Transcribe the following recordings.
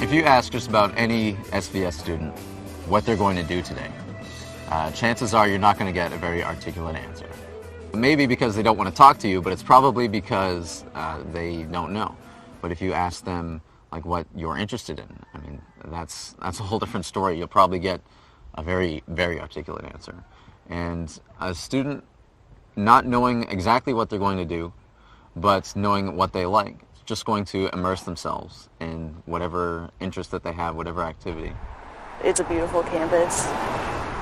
If you ask just about any SVS student what they're going to do today, chances are you're not going to get a very articulate answer. Maybe because they don't want to talk to you, but it's probably because they don't know. But if you ask them like what you're interested in, I mean, that's a whole different story. You'll probably get a very, very articulate answer. And a student not knowing exactly what they're going to do, but knowing what they like, just going to immerse themselves in whatever interest that they have, whatever activity. It's a beautiful campus.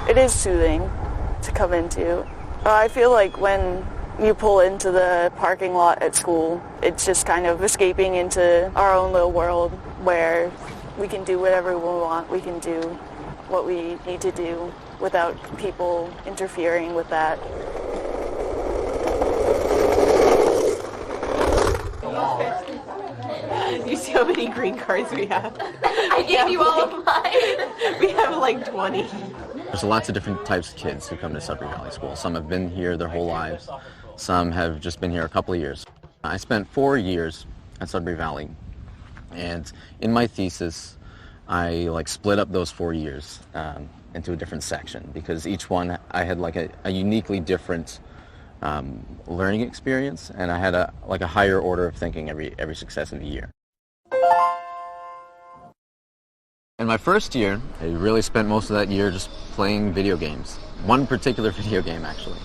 It is soothing to come into. I feel like when you pull into the parking lot at school, it's just kind of escaping into our own little world where we can do whatever we want. We can do what we need to do without people interfering with that. You see how many green cards we have? I gave you all of mine. We have like 20. There's lots of different types of kids who come to Sudbury Valley School. Some have been here their whole lives. Some have just been here a couple of years. I spent 4 years at Sudbury Valley, and in my thesis, I split up those 4 years into a different section because each one I had a uniquely different learning experience, and I had a higher order of thinking every successive year. In my first year, I really spent most of that year just playing video games. One particular video game, actually.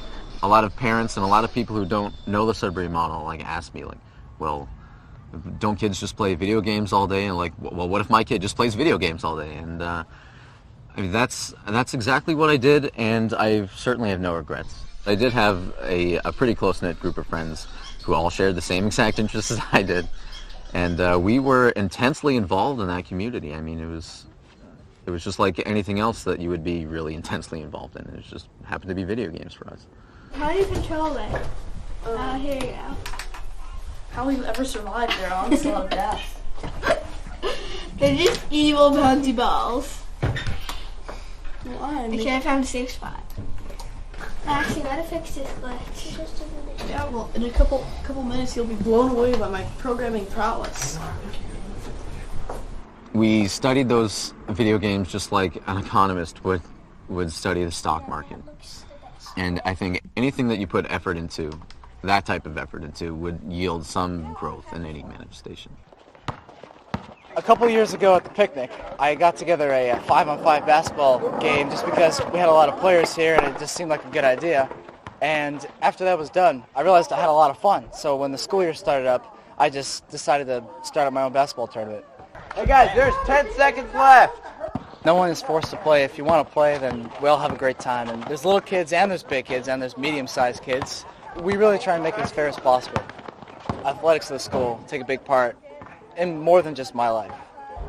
A lot of parents and a lot of people who don't know the Sudbury model ask me, well, don't kids just play video games all day? And well, what if my kid just plays video games all day? And I mean, that's exactly what I did, and I certainly have no regrets. I did have a pretty close-knit group of friends who all shared the same exact interests as I did. And we were intensely involved in that community. I mean, it was just like anything else that you would be really intensely involved in. It just happened to be video games for us. How do you control it? Here you go. How will you ever survive their onslaught of death? They're just evil bouncy balls. Why? Okay, I found a safe spot. I actually gotta fix this glitch. Yeah, well, in a couple minutes you'll be blown away by my programming prowess. We studied those video games just like an economist would study the stock market. And I think anything that you put effort into, that type of effort into, would yield some growth in any manifestation. A couple years ago at the picnic, I got together a 5-on-5 basketball game just because we had a lot of players here and it just seemed like a good idea. And after that was done, I realized I had a lot of fun. So when the school year started up, I just decided to start up my own basketball tournament. Hey guys, there's 10 seconds left. No one is forced to play. If you want to play, then we all have a great time. And there's little kids and there's big kids and there's medium-sized kids. We really try and make it as fair as possible. Athletics of the school take a big part in more than just my life.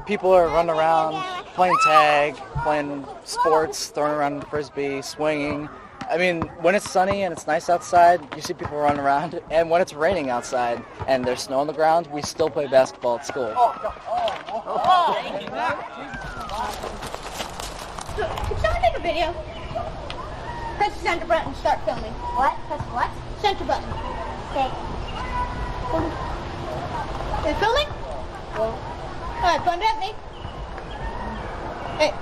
People are running around, playing tag, playing sports, throwing around frisbee, swinging. I mean, when it's sunny and it's nice outside, you see people running around. And when it's raining outside and there's snow on the ground, we still play basketball at school. Can someone take a video? Press the center button and start filming. What? Press what? Center button. Okay. Is it filming? Alright, point at me. Hey.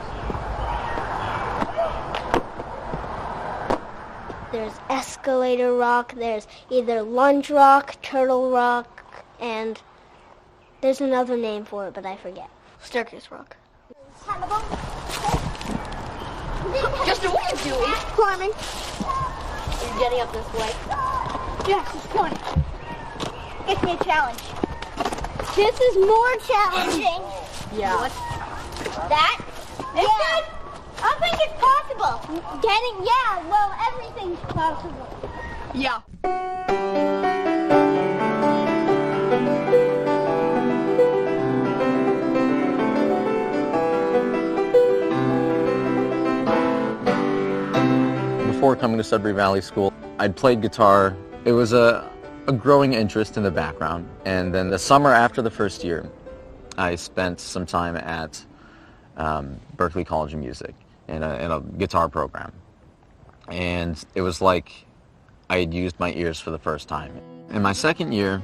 There's escalator rock, there's either lunge rock, turtle rock, and there's another name for it, but I forget. Staircase rock. Justin, what are you doing? Climbing. You're getting up this way. Yes, it's fun. It's me a challenge. This is more challenging. Yeah. What? That? Yeah. I think it's possible. Everything's possible. Yeah. Before coming to Sudbury Valley School, I'd played guitar. It was a growing interest in the background. And then the summer after the first year, I spent some time at Berklee College of Music in a guitar program. And it was like I had used my ears for the first time. In my second year,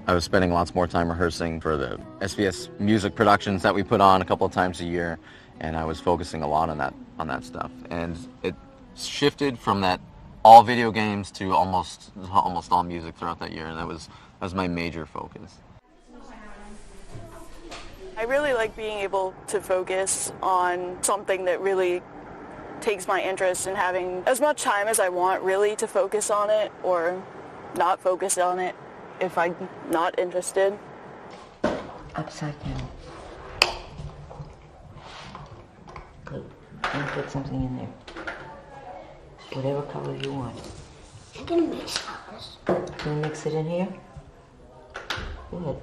I was spending lots more time rehearsing for the SBS music productions that we put on a couple of times a year, and I was focusing a lot on that stuff. And it shifted from that all video games to almost all music throughout that year, and that was my major focus. I really like being able to focus on something that really takes my interest and having as much time as I want really to focus on it or not focus on it if I'm not interested. Upside down. Good. And put something in there. Whatever color you want. I'm gonna mix colors. Can you mix it in here? Good.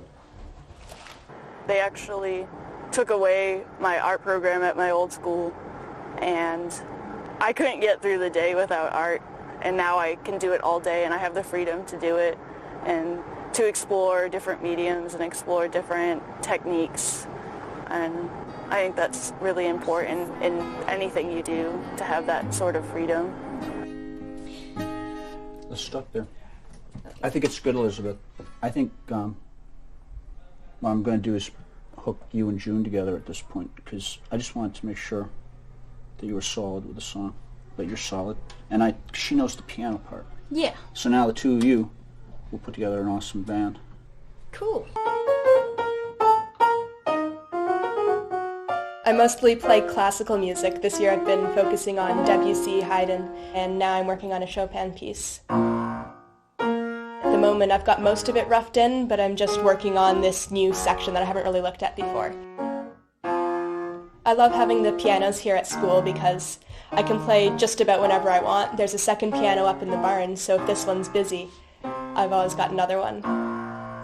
They actually took away my art program at my old school, and I couldn't get through the day without art, and now I can do it all day, and I have the freedom to do it and to explore different mediums and explore different techniques. And I think that's really important in anything you do, to have that sort of freedom. It's stuck there. I think it's good, Elizabeth. I think what I'm going to do is hook you and June together at this point, because I just wanted to make sure that you were solid with the song, that you're solid. And she knows the piano part. Yeah. So now the two of you will put together an awesome band. Cool. I mostly play classical music. This year I've been focusing on Debussy, Haydn, and now I'm working on a Chopin piece. At the moment I've got most of it roughed in, but I'm just working on this new section that I haven't really looked at before. I love having the pianos here at school because I can play just about whenever I want. There's a second piano up in the barn, so if this one's busy, I've always got another one.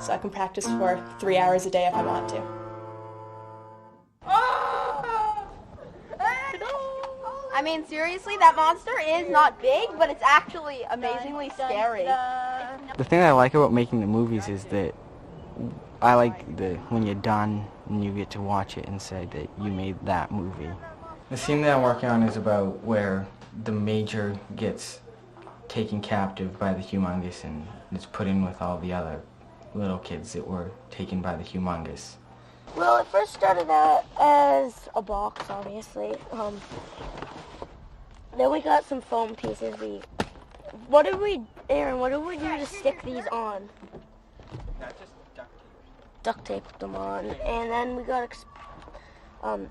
So I can practice for 3 hours a day if I want to. I mean, seriously, that monster is not big, but it's actually amazingly scary. The thing that I like about making the movies is that I like when you're done and you get to watch it and say that you made that movie. The scene that I'm working on is about where the major gets taken captive by the humongous and is put in with all the other little kids that were taken by the humongous. Well, it first started out as a box, obviously. Then we got some foam pieces. Aaron, what did we do to stick these on? Just duct tape. Duct taped them on. And then we got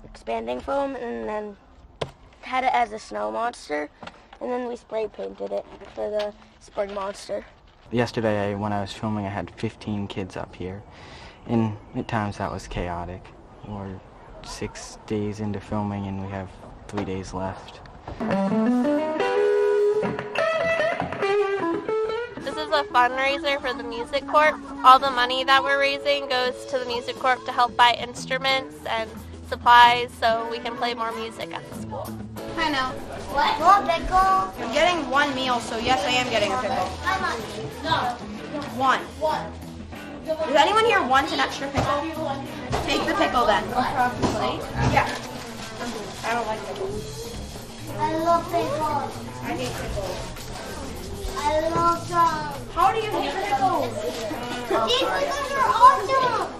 expanding foam and then had it as a snow monster. And then we spray painted it for the spring monster. Yesterday, when I was filming, I had 15 kids up here. And at times that was chaotic. We're 6 days into filming and we have 3 days left. This is a fundraiser for the Music Corp. All the money that we're raising goes to the Music Corp to help buy instruments and supplies so we can play more music at the school. I know. What? What, pickle? I'm getting one meal, so yes, I am getting a pickle. How much? No. One. Does anyone here want an extra pickle? Take the pickle then. Across the plate? Yeah. I don't like pickles. I love pickles. I hate pickles. I love them. How do you hate pickles? These pickles are awesome.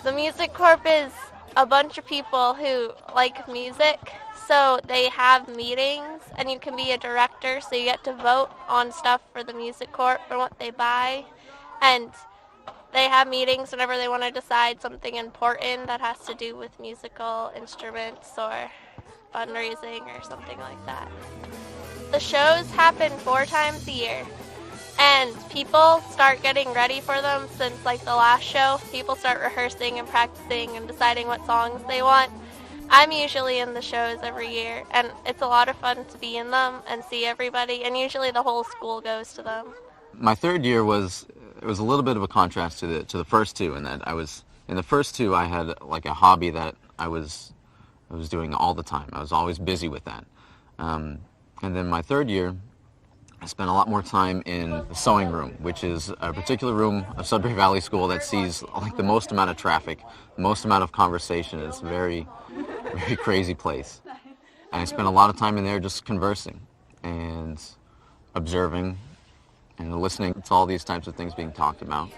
The Music Corp is a bunch of people who like music, so they have meetings, and you can be a director, so you get to vote on stuff for the Music Corp and what they buy, and they have meetings whenever they want to decide something important that has to do with musical instruments or fundraising or something like that. The shows happen 4 times a year, and people start getting ready for them since like the last show. People start rehearsing and practicing and deciding what songs they want. I'm usually in the shows every year, and it's a lot of fun to be in them and see everybody, and usually the whole school goes to them. My third year was a little bit of a contrast to the first two, in that in the first two I had like a hobby that I was doing all the time. I was always busy with that. And then my third year, I spent a lot more time in the sewing room, which is a particular room of Sudbury Valley School that sees like the most amount of traffic, the most amount of conversation. It's a very, very crazy place. And I spent a lot of time in there just conversing and observing and listening to all these types of things being talked about.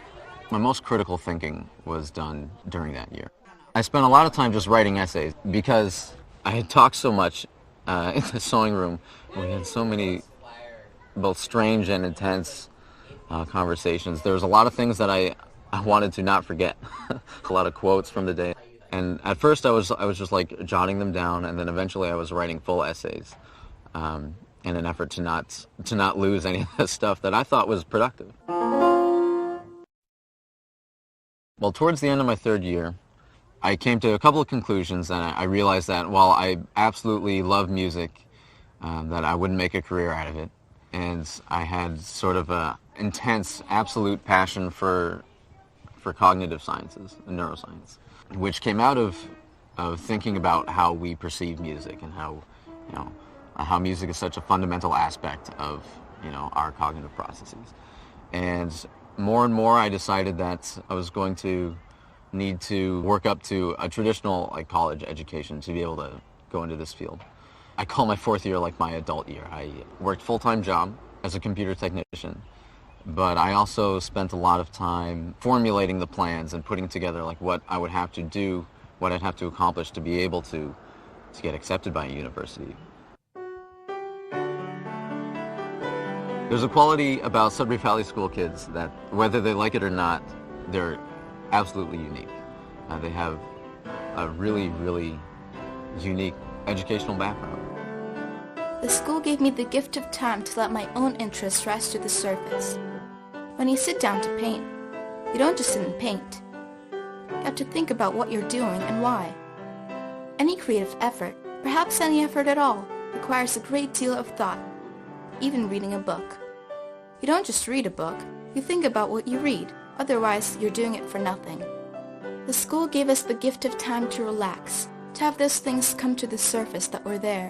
My most critical thinking was done during that year. I spent a lot of time just writing essays because I had talked so much in the sewing room. We had so many both strange and intense conversations. There was a lot of things that I wanted to not forget, a lot of quotes from the day. And at first I was just like jotting them down, and then eventually I was writing full essays in an effort to not lose any of the stuff that I thought was productive. Well, towards the end of my third year, I came to a couple of conclusions, and I realized that while I absolutely love music, that I wouldn't make a career out of it. And I had sort of a intense, absolute passion for cognitive sciences and neuroscience, which came out of thinking about how we perceive music and how music is such a fundamental aspect of our cognitive processes. And more I decided that I was going to need to work up to a traditional college education to be able to go into this field. I call my fourth year like my adult year. I worked full-time job as a computer technician, but I also spent a lot of time formulating the plans and putting together what I would have to do, what I'd have to accomplish to be able to get accepted by a university. There's a quality about Sudbury Valley School kids that, whether they like it or not, they're absolutely unique. They have a really, really unique educational background. The school gave me the gift of time to let my own interests rise to the surface. When you sit down to paint, you don't just sit and paint. You have to think about what you're doing and why. Any creative effort, perhaps any effort at all, requires a great deal of thought, even reading a book. You don't just read a book, you think about what you read, otherwise you're doing it for nothing. The school gave us the gift of time to relax, to have those things come to the surface that were there.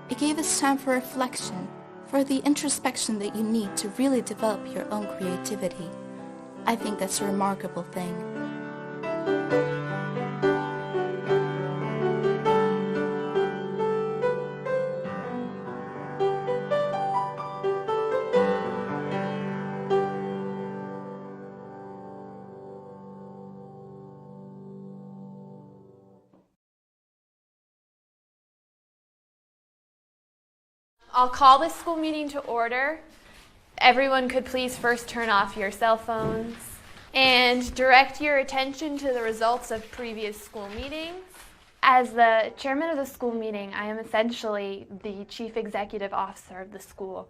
It gave us time for reflection, for the introspection that you need to really develop your own creativity. I think that's a remarkable thing. I'll call this school meeting to order. Everyone could please first turn off your cell phones and direct your attention to the results of previous school meetings. As the chairman of the school meeting, I am essentially the chief executive officer of the school,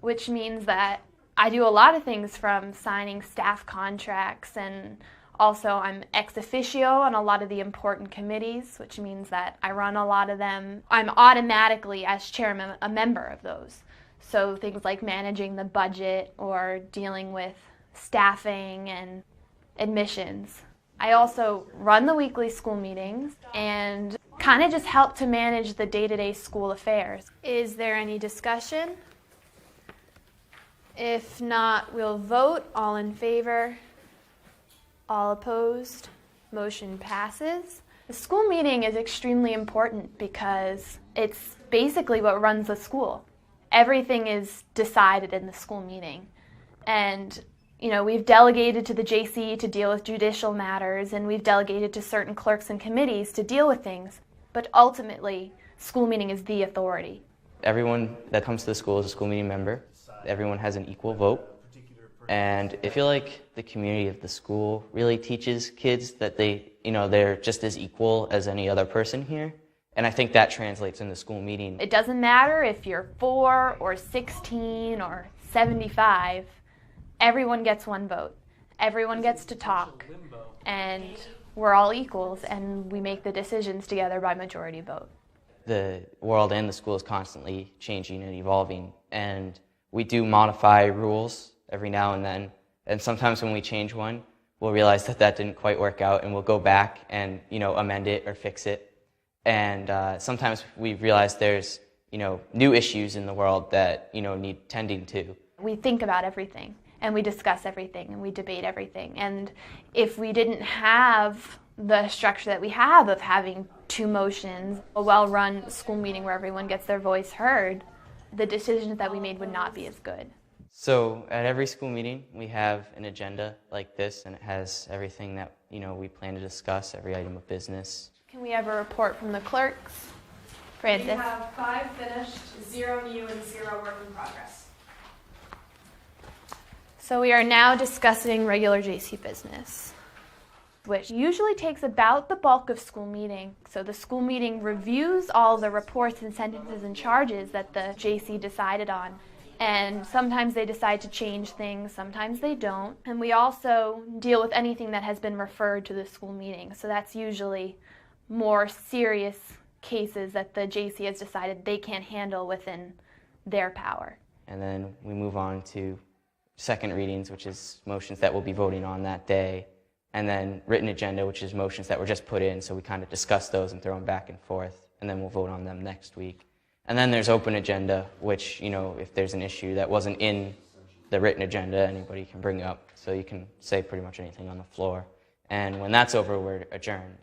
which means that I do a lot of things from signing staff contracts, and also I'm ex officio on a lot of the important committees, which means that I run a lot of them. I'm automatically, as chairman, a member of those. So things like managing the budget or dealing with staffing and admissions. I also run the weekly school meetings and kind of just help to manage the day-to-day school affairs. Is there any discussion? If not, we'll vote. All in favor? All opposed? Motion passes. The school meeting is extremely important because it's basically what runs the school. Everything is decided in the school meeting. And, we've delegated to the JC to deal with judicial matters, and we've delegated to certain clerks and committees to deal with things. But ultimately, school meeting is the authority. Everyone that comes to the school is a school meeting member. Everyone has an equal vote. And I feel like the community of the school really teaches kids that they're just as equal as any other person here. And I think that translates in the school meeting. It doesn't matter if you're 4 or 16 or 75, everyone gets one vote. Everyone gets to talk, and we're all equals, and we make the decisions together by majority vote. The world and the school is constantly changing and evolving, and we do modify rules every now and then, and sometimes when we change one, we'll realize that didn't quite work out, and we'll go back and amend it or fix it. And sometimes we realize there's new issues in the world that need tending to. We think about everything, and we discuss everything, and we debate everything. And if we didn't have the structure that we have of having 2 motions, a well-run school meeting where everyone gets their voice heard, the decisions that we made would not be as good. So at every school meeting, we have an agenda like this, and it has everything that we plan to discuss, every item of business. Can we have a report from the clerks? Francis. We have 5 finished, 0 new, and 0 work in progress. So we are now discussing regular JC business, which usually takes about the bulk of school meeting. So the school meeting reviews all the reports and sentences and charges that the JC decided on. And sometimes they decide to change things, sometimes they don't. And we also deal with anything that has been referred to the school meeting. So that's usually more serious cases that the JC has decided they can't handle within their power. And then we move on to second readings, which is motions that we'll be voting on that day. And then written agenda, which is motions that were just put in, so we kind of discuss those and throw them back and forth. And then we'll vote on them next week. And then there's open agenda, which, if there's an issue that wasn't in the written agenda, anybody can bring up. So you can say pretty much anything on the floor. And when that's over, we're adjourned.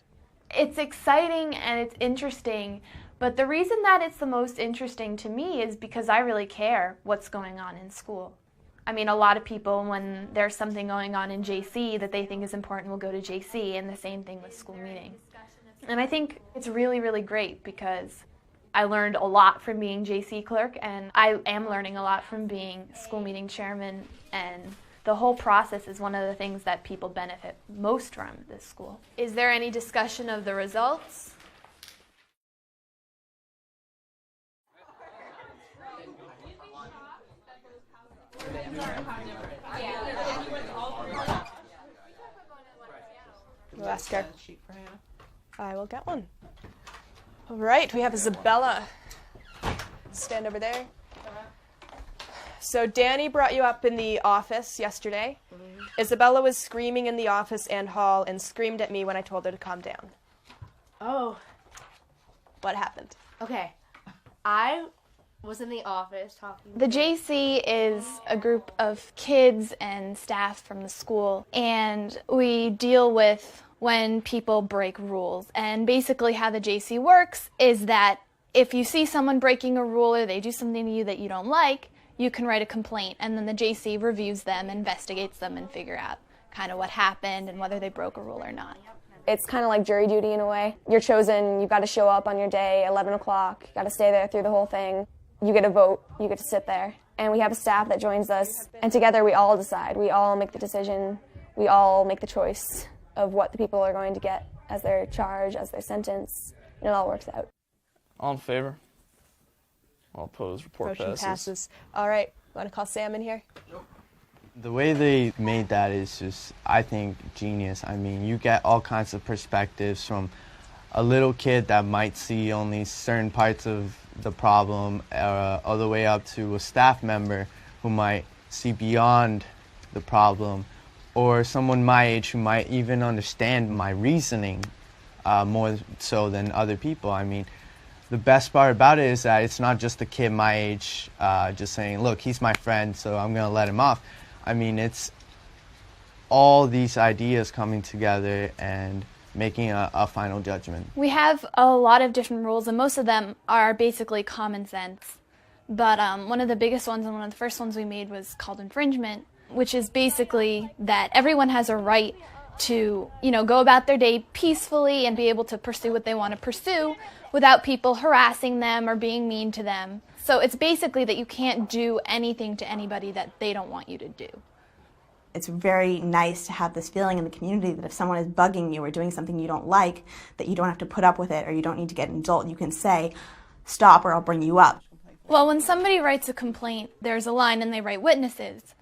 It's exciting and it's interesting, but the reason that it's the most interesting to me is because I really care what's going on in school. I mean, a lot of people, when there's something going on in JC that they think is important, will go to JC, and the same thing with school meeting. And I think it's really, really great because I learned a lot from being JC clerk, and I am learning a lot from being school meeting chairman, and the whole process is one of the things that people benefit most from at this school. Is there any discussion of the results? We'll ask her. I will get one. All right, we have Isabella. Stand over there. So Danny brought you up in the office yesterday. Isabella was screaming in the office and hall and screamed at me when I told her to calm down. Oh. What happened? Okay. I was in the office talking. The JC is a group of kids and staff from the school, and we deal with when people break rules. And basically how the JC works is that if you see someone breaking a rule or they do something to you that you don't like, you can write a complaint, and then the JC reviews them, investigates them, and figure out kind of what happened and whether they broke a rule or not. It's kind of like jury duty in a way. You're chosen, you've got to show up on your day, 11 o'clock, you've got to stay there through the whole thing. You get a vote, you get to sit there. And we have a staff that joins us, and together we all decide. We all make the decision, we all make the choice of what the people are going to get as their charge, as their sentence, and it all works out. All in favor? All opposed? Report Motion passes. All right, want to call Sam in here? The way they made that is just, I think, genius. I mean, you get all kinds of perspectives from a little kid that might see only certain parts of the problem, all the way up to a staff member who might see beyond the problem, or someone my age who might even understand my reasoning more so than other people. I mean, the best part about it is that it's not just a kid my age just saying, look, he's my friend, so I'm going to let him off. I mean, it's all these ideas coming together and making a final judgment. We have a lot of different rules, and most of them are basically common sense. But one of the biggest ones and one of the first ones we made was called infringement, which is basically that everyone has a right to, go about their day peacefully and be able to pursue what they want to pursue without people harassing them or being mean to them. So it's basically that you can't do anything to anybody that they don't want you to do. It's very nice to have this feeling in the community that if someone is bugging you or doing something you don't like, that you don't have to put up with it or you don't need to get an adult. You can say, stop or I'll bring you up. Well, when somebody writes a complaint, there's a line and they write witnesses.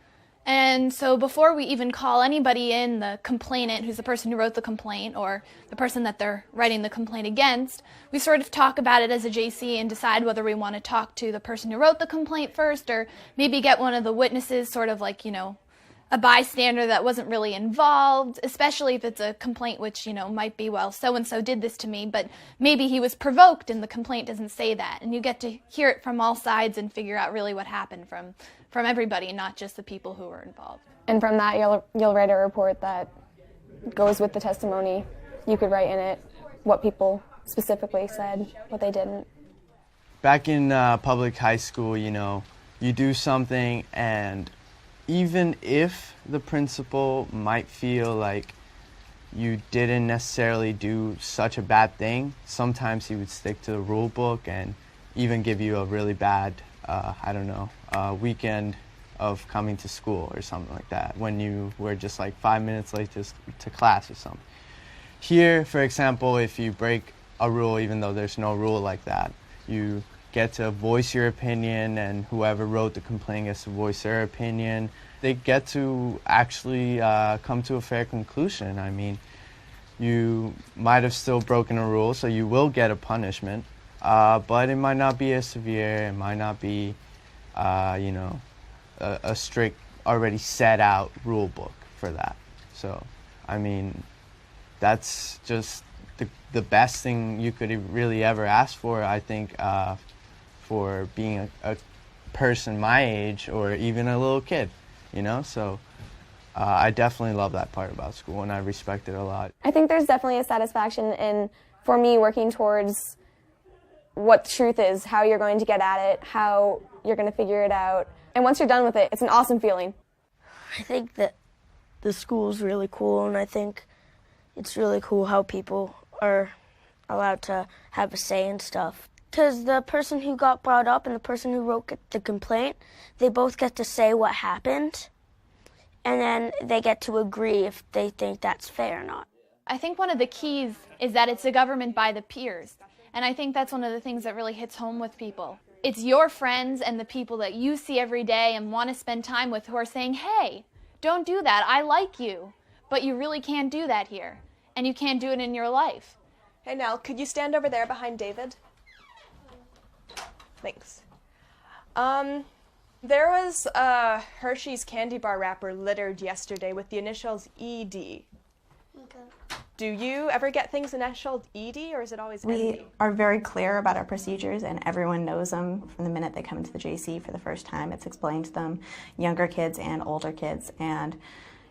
And so before we even call anybody in, the complainant, who's the person who wrote the complaint, or the person that they're writing the complaint against, we sort of talk about it as a JC and decide whether we want to talk to the person who wrote the complaint first, or maybe get one of the witnesses, sort of like, a bystander that wasn't really involved, especially if it's a complaint which, might be, well, so-and-so did this to me, but maybe he was provoked and the complaint doesn't say that. And you get to hear it from all sides and figure out really what happened from everybody, not just the people who were involved. And from that, you'll write a report that goes with the testimony. You could write in it what people specifically said, what they didn't. Back in public high school, you do something, and even if the principal might feel like you didn't necessarily do such a bad thing, sometimes he would stick to the rule book and even give you a really bad, weekend of coming to school or something like that when you were just like 5 minutes late to class or something. Here, for example, if you break a rule, even though there's no rule like that, you get to voice your opinion, and whoever wrote the complaint gets to voice their opinion. They get to actually come to a fair conclusion. I mean, you might have still broken a rule, so you will get a punishment, but it might not be as severe. It might not be, a strict, already set out rule book for that. So, I mean, that's just the best thing you could really ever ask for, I think, for being a person my age or even a little kid, So I definitely love that part about school, and I respect it a lot. I think there's definitely a satisfaction in, for me, working towards what truth is, how you're going to get at it, how you're going to figure it out. And once you're done with it, it's an awesome feeling. I think that the school's really cool, and I think it's really cool how people are allowed to have a say in stuff. Because the person who got brought up and the person who wrote the complaint, they both get to say what happened, and then they get to agree if they think that's fair or not. I think one of the keys is that it's a government by the peers. And I think that's one of the things that really hits home with people. It's your friends and the people that you see every day and want to spend time with who are saying, hey, don't do that, I like you. But you really can't do that here. And you can't do it in your life. Hey, Nell, could you stand over there behind David? Thanks. There was a Hershey's candy bar wrapper littered yesterday with the initials ED. Okay. Do you ever get things initialed ED, or is it always ND? We are very clear about our procedures, and everyone knows them from the minute they come into the JC for the first time. It's explained to them, younger kids and older kids, and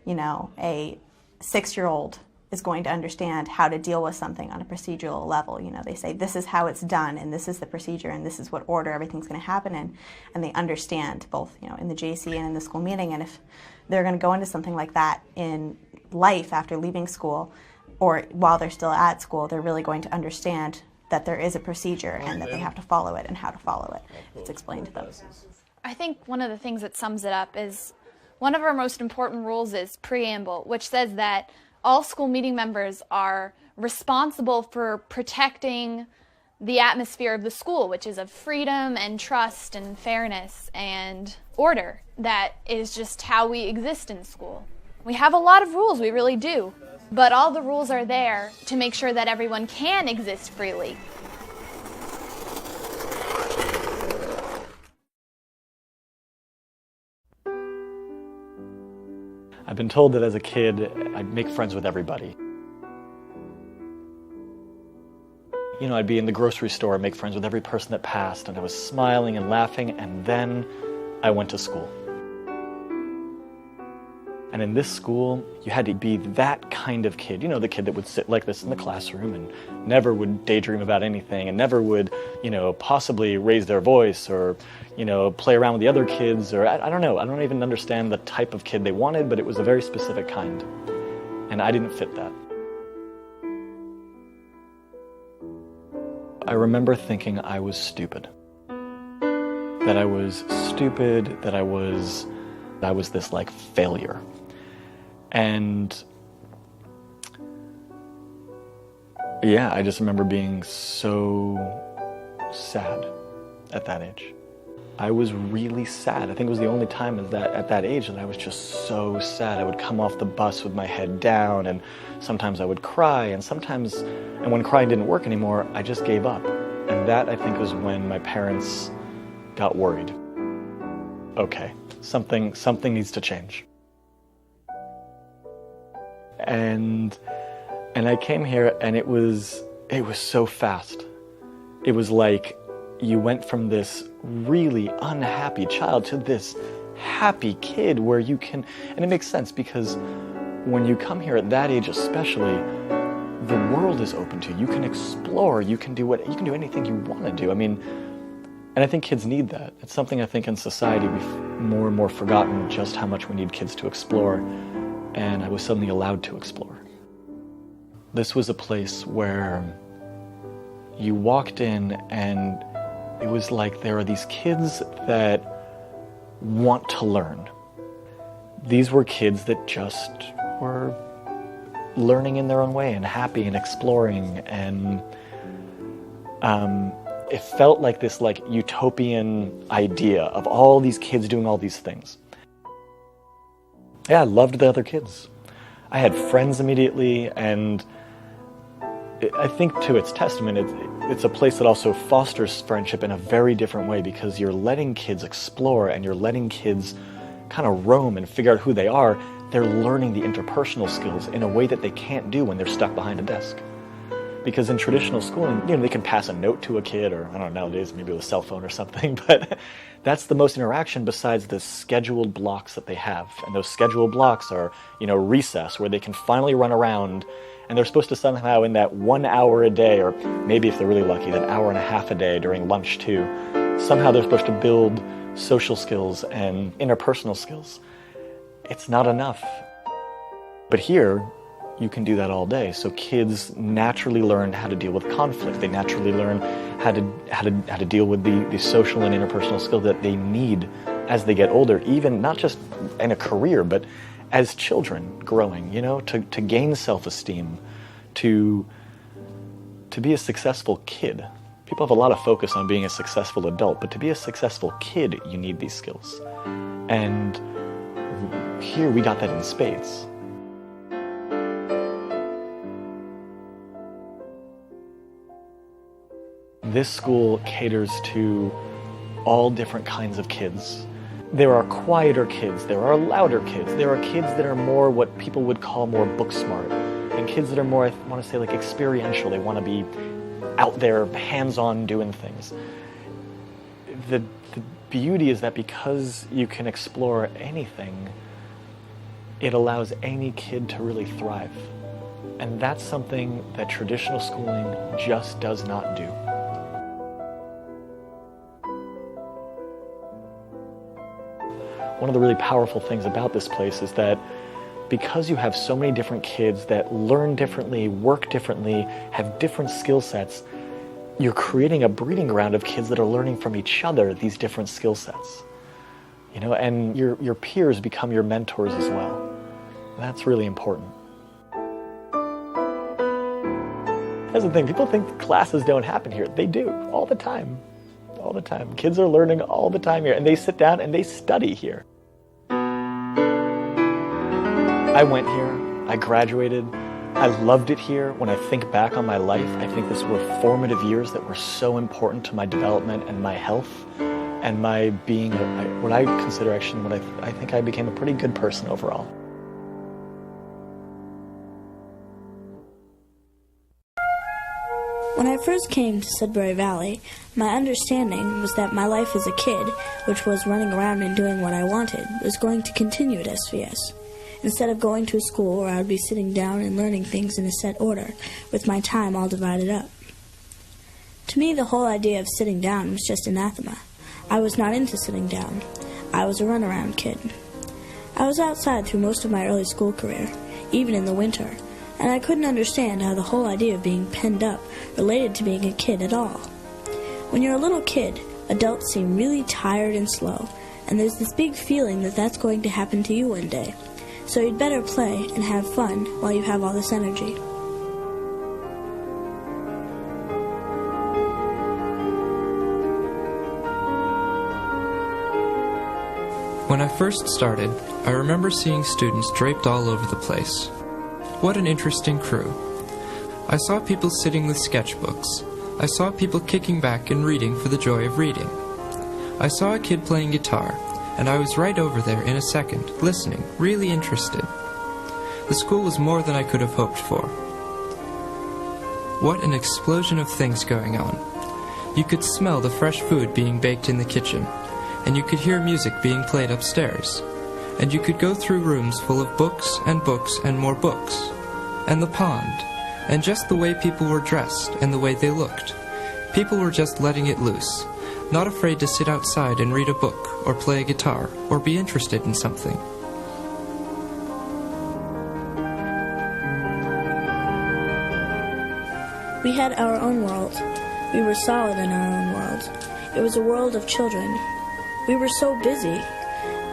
a 6-year-old is going to understand how to deal with something on a procedural level. They say, this is how it's done, and this is the procedure, and this is what order everything's going to happen in, and they understand both, in the JC and in the school meeting. And if they're going to go into something like that in life after leaving school, or while they're still at school, they're really going to understand that there is a procedure and that they have to follow it and how to follow it. It's explained to them. I think one of the things that sums it up is one of our most important rules is preamble, which says that all school meeting members are responsible for protecting the atmosphere of the school, which is of freedom and trust and fairness and order. That is just how we exist in school. We have a lot of rules, we really do. But all the rules are there to make sure that everyone can exist freely. I've been told that as a kid, I'd make friends with everybody. I'd be in the grocery store and make friends with every person that passed, and I was smiling and laughing, and then I went to school. And in this school, you had to be that kind of kid. The kid that would sit like this in the classroom and never would daydream about anything and never would, possibly raise their voice or, play around with the other kids or I don't know. I don't even understand the type of kid they wanted, but it was a very specific kind. And I didn't fit that. I remember thinking I was stupid. That I was stupid, that I was this like failure. And yeah, I just remember being so sad at that age. I was really sad. I think it was the only time at that age that I was just so sad. I would come off the bus with my head down, and sometimes I would cry, and when crying didn't work anymore, I just gave up. And that, I think, was when my parents got worried. Okay, something needs to change. And I came here, and it was so fast. It was like you went from this really unhappy child to this happy kid where you can, and it makes sense because when you come here at that age especially, the world is open to you. You can explore, you can do anything you want to do. I mean, And I think kids need that. It's something I think in society we've more and more forgotten just how much we need kids to explore, and I was suddenly allowed to explore. This was a place where you walked in and it was like there are these kids that want to learn. These were kids that just were learning in their own way and happy and exploring, and it felt like this utopian idea of all these kids doing all these things. Yeah, I loved the other kids. I had friends immediately, and I think to its testament, it's a place that also fosters friendship in a very different way, because you're letting kids explore and you're letting kids kind of roam and figure out who they are. They're learning the interpersonal skills in a way that they can't do when they're stuck behind a desk. Because in traditional schooling, they can pass a note to a kid, or I don't know, nowadays maybe with a cell phone or something, but that's the most interaction besides the scheduled blocks that they have. And those scheduled blocks are, recess, where they can finally run around, and they're supposed to somehow in that 1 hour a day, or maybe if they're really lucky, that hour and a half a day during lunch too, somehow they're supposed to build social skills and interpersonal skills. It's not enough. But here, you can do that all day. So kids naturally learn how to deal with conflict. They naturally learn how to deal with the social and interpersonal skills that they need as they get older, even not just in a career, but as children growing, to gain self-esteem, to be a successful kid. People have a lot of focus on being a successful adult, but to be a successful kid, you need these skills. And here we got that in spades. This school caters to all different kinds of kids. There are quieter kids, there are louder kids, there are kids that are more what people would call more book smart, and kids that are more, I want to say, like experiential. They want to be out there, hands-on, doing things. The beauty is that because you can explore anything, it allows any kid to really thrive. And that's something that traditional schooling just does not do. One of the really powerful things about this place is that because you have so many different kids that learn differently, work differently, have different skill sets, you're creating a breeding ground of kids that are learning from each other these different skill sets. And your peers become your mentors as well. That's really important. That's the thing, people think classes don't happen here. They do, all the time. All the time. Kids are learning all the time here, and they sit down and they study here. I went here, I graduated, I loved it here. When I think back on my life, I think these were formative years that were so important to my development and my health and my being, what I consider actually, I think I became a pretty good person overall. When I first came to Sudbury Valley, my understanding was that my life as a kid, which was running around and doing what I wanted, was going to continue at SVS. Instead of going to a school where I would be sitting down and learning things in a set order, with my time all divided up. To me, the whole idea of sitting down was just anathema. I was not into sitting down. I was a runaround kid. I was outside through most of my early school career, even in the winter, and I couldn't understand how the whole idea of being penned up related to being a kid at all. When you're a little kid, adults seem really tired and slow, and there's this big feeling that that's going to happen to you one day. So you'd better play and have fun while you have all this energy. When I first started, I remember seeing students draped all over the place. What an interesting crew. I saw people sitting with sketchbooks. I saw people kicking back and reading for the joy of reading. I saw a kid playing guitar, and I was right over there in a second, listening, really interested. The school was more than I could have hoped for. What an explosion of things going on. You could smell the fresh food being baked in the kitchen, and you could hear music being played upstairs, and you could go through rooms full of books and more books, and the pond, and just the way people were dressed and the way they looked. People were just letting it loose. not afraid to sit outside and read a book, or play a guitar, or be interested in something. We had our own world. We were solid in our own world. It was a world of children. We were so busy.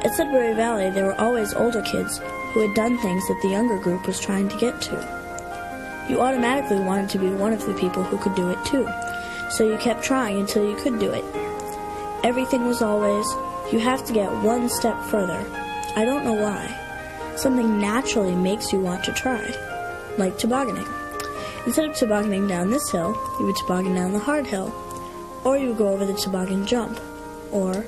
At Sudbury Valley, there were always older kids who had done things that the younger group was trying to get to. You automatically wanted to be one of the people who could do it too, so you kept trying until you could do it. Everything was always, you have to get one step further. I don't know why. Something naturally makes you want to try, like tobogganing. Instead of tobogganing down this hill, you would toboggan down the hard hill, or you would go over the toboggan jump, or,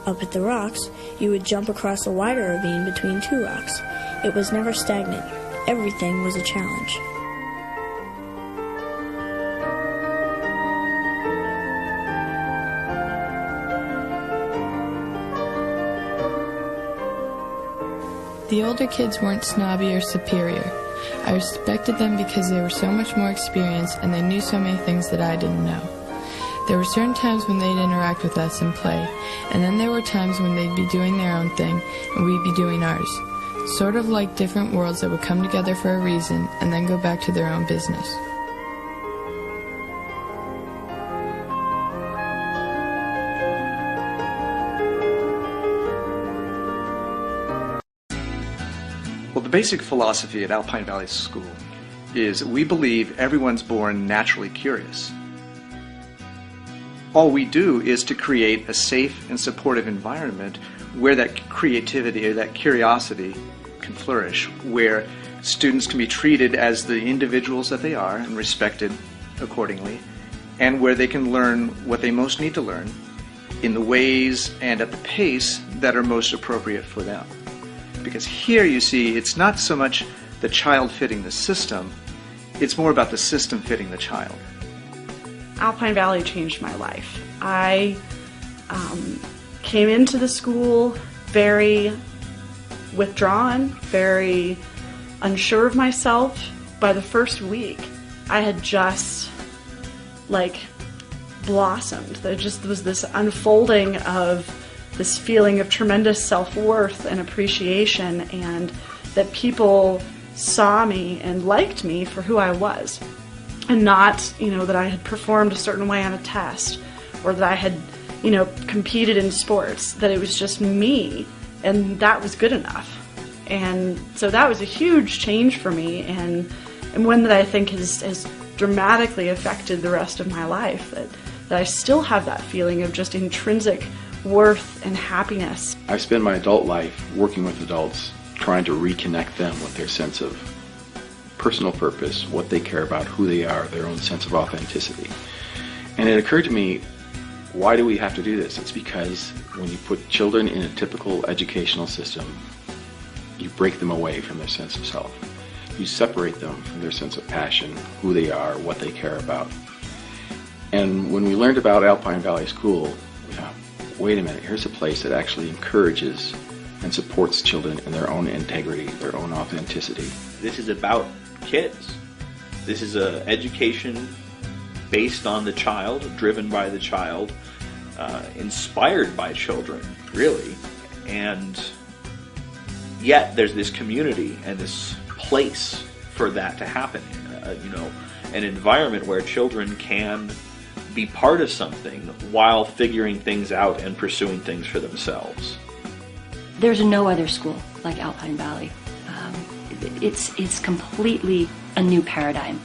up at the rocks, you would jump across a wider ravine between two rocks. It was never stagnant. Everything was a challenge. The older kids weren't snobby or superior. I respected them because they were so much more experienced and they knew so many things that I didn't know. There were certain times when they'd interact with us and play, and then there were times when they'd be doing their own thing and we'd be doing ours. Sort of like different worlds that would come together for a reason and then go back to their own business. Well, the basic philosophy at Alpine Valley School is we believe everyone's born naturally curious. All we do is to create a safe and supportive environment where that creativity or that curiosity can flourish, where students can be treated as the individuals that they are and respected accordingly, and where they can learn what they most need to learn in the ways and at the pace that are most appropriate for them. Because here you see, it's not so much the child fitting the system, it's more about the system fitting the child. Alpine Valley changed my life. I came into the school very withdrawn, very unsure of myself. By the first week, I had just blossomed. There just was this unfolding of this feeling of tremendous self-worth and appreciation, and that people saw me and liked me for who I was, and not, that I had performed a certain way on a test, or that I had, competed in sports, that it was just me, and that was good enough. And so that was a huge change for me, and one that I think has dramatically affected the rest of my life, that I still have that feeling of just intrinsic worth and happiness. I've spent my adult life working with adults, trying to reconnect them with their sense of personal purpose, what they care about, who they are, their own sense of authenticity. And it occurred to me, why do we have to do this? It's because when you put children in a typical educational system, you break them away from their sense of self. You separate them from their sense of passion, who they are, what they care about. And when we learned about Alpine Valley School, wait a minute, here's a place that actually encourages and supports children in their own integrity, their own authenticity. This is about kids. This is an education based on the child, driven by the child, inspired by children, really. And yet there's this community and this place for that to happen. An environment where children can be part of something while figuring things out and pursuing things for themselves. There's no other school like Alpine Valley. It's completely a new paradigm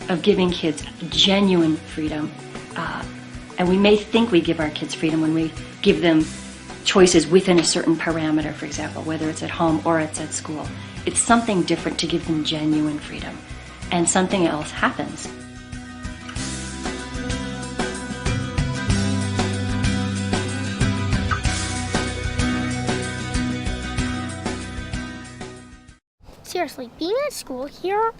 of giving kids genuine freedom. And we may think we give our kids freedom when we give them choices within a certain parameter, for example, whether it's at home or it's at school. It's something different to give them genuine freedom. And something else happens. Seriously, being at school here,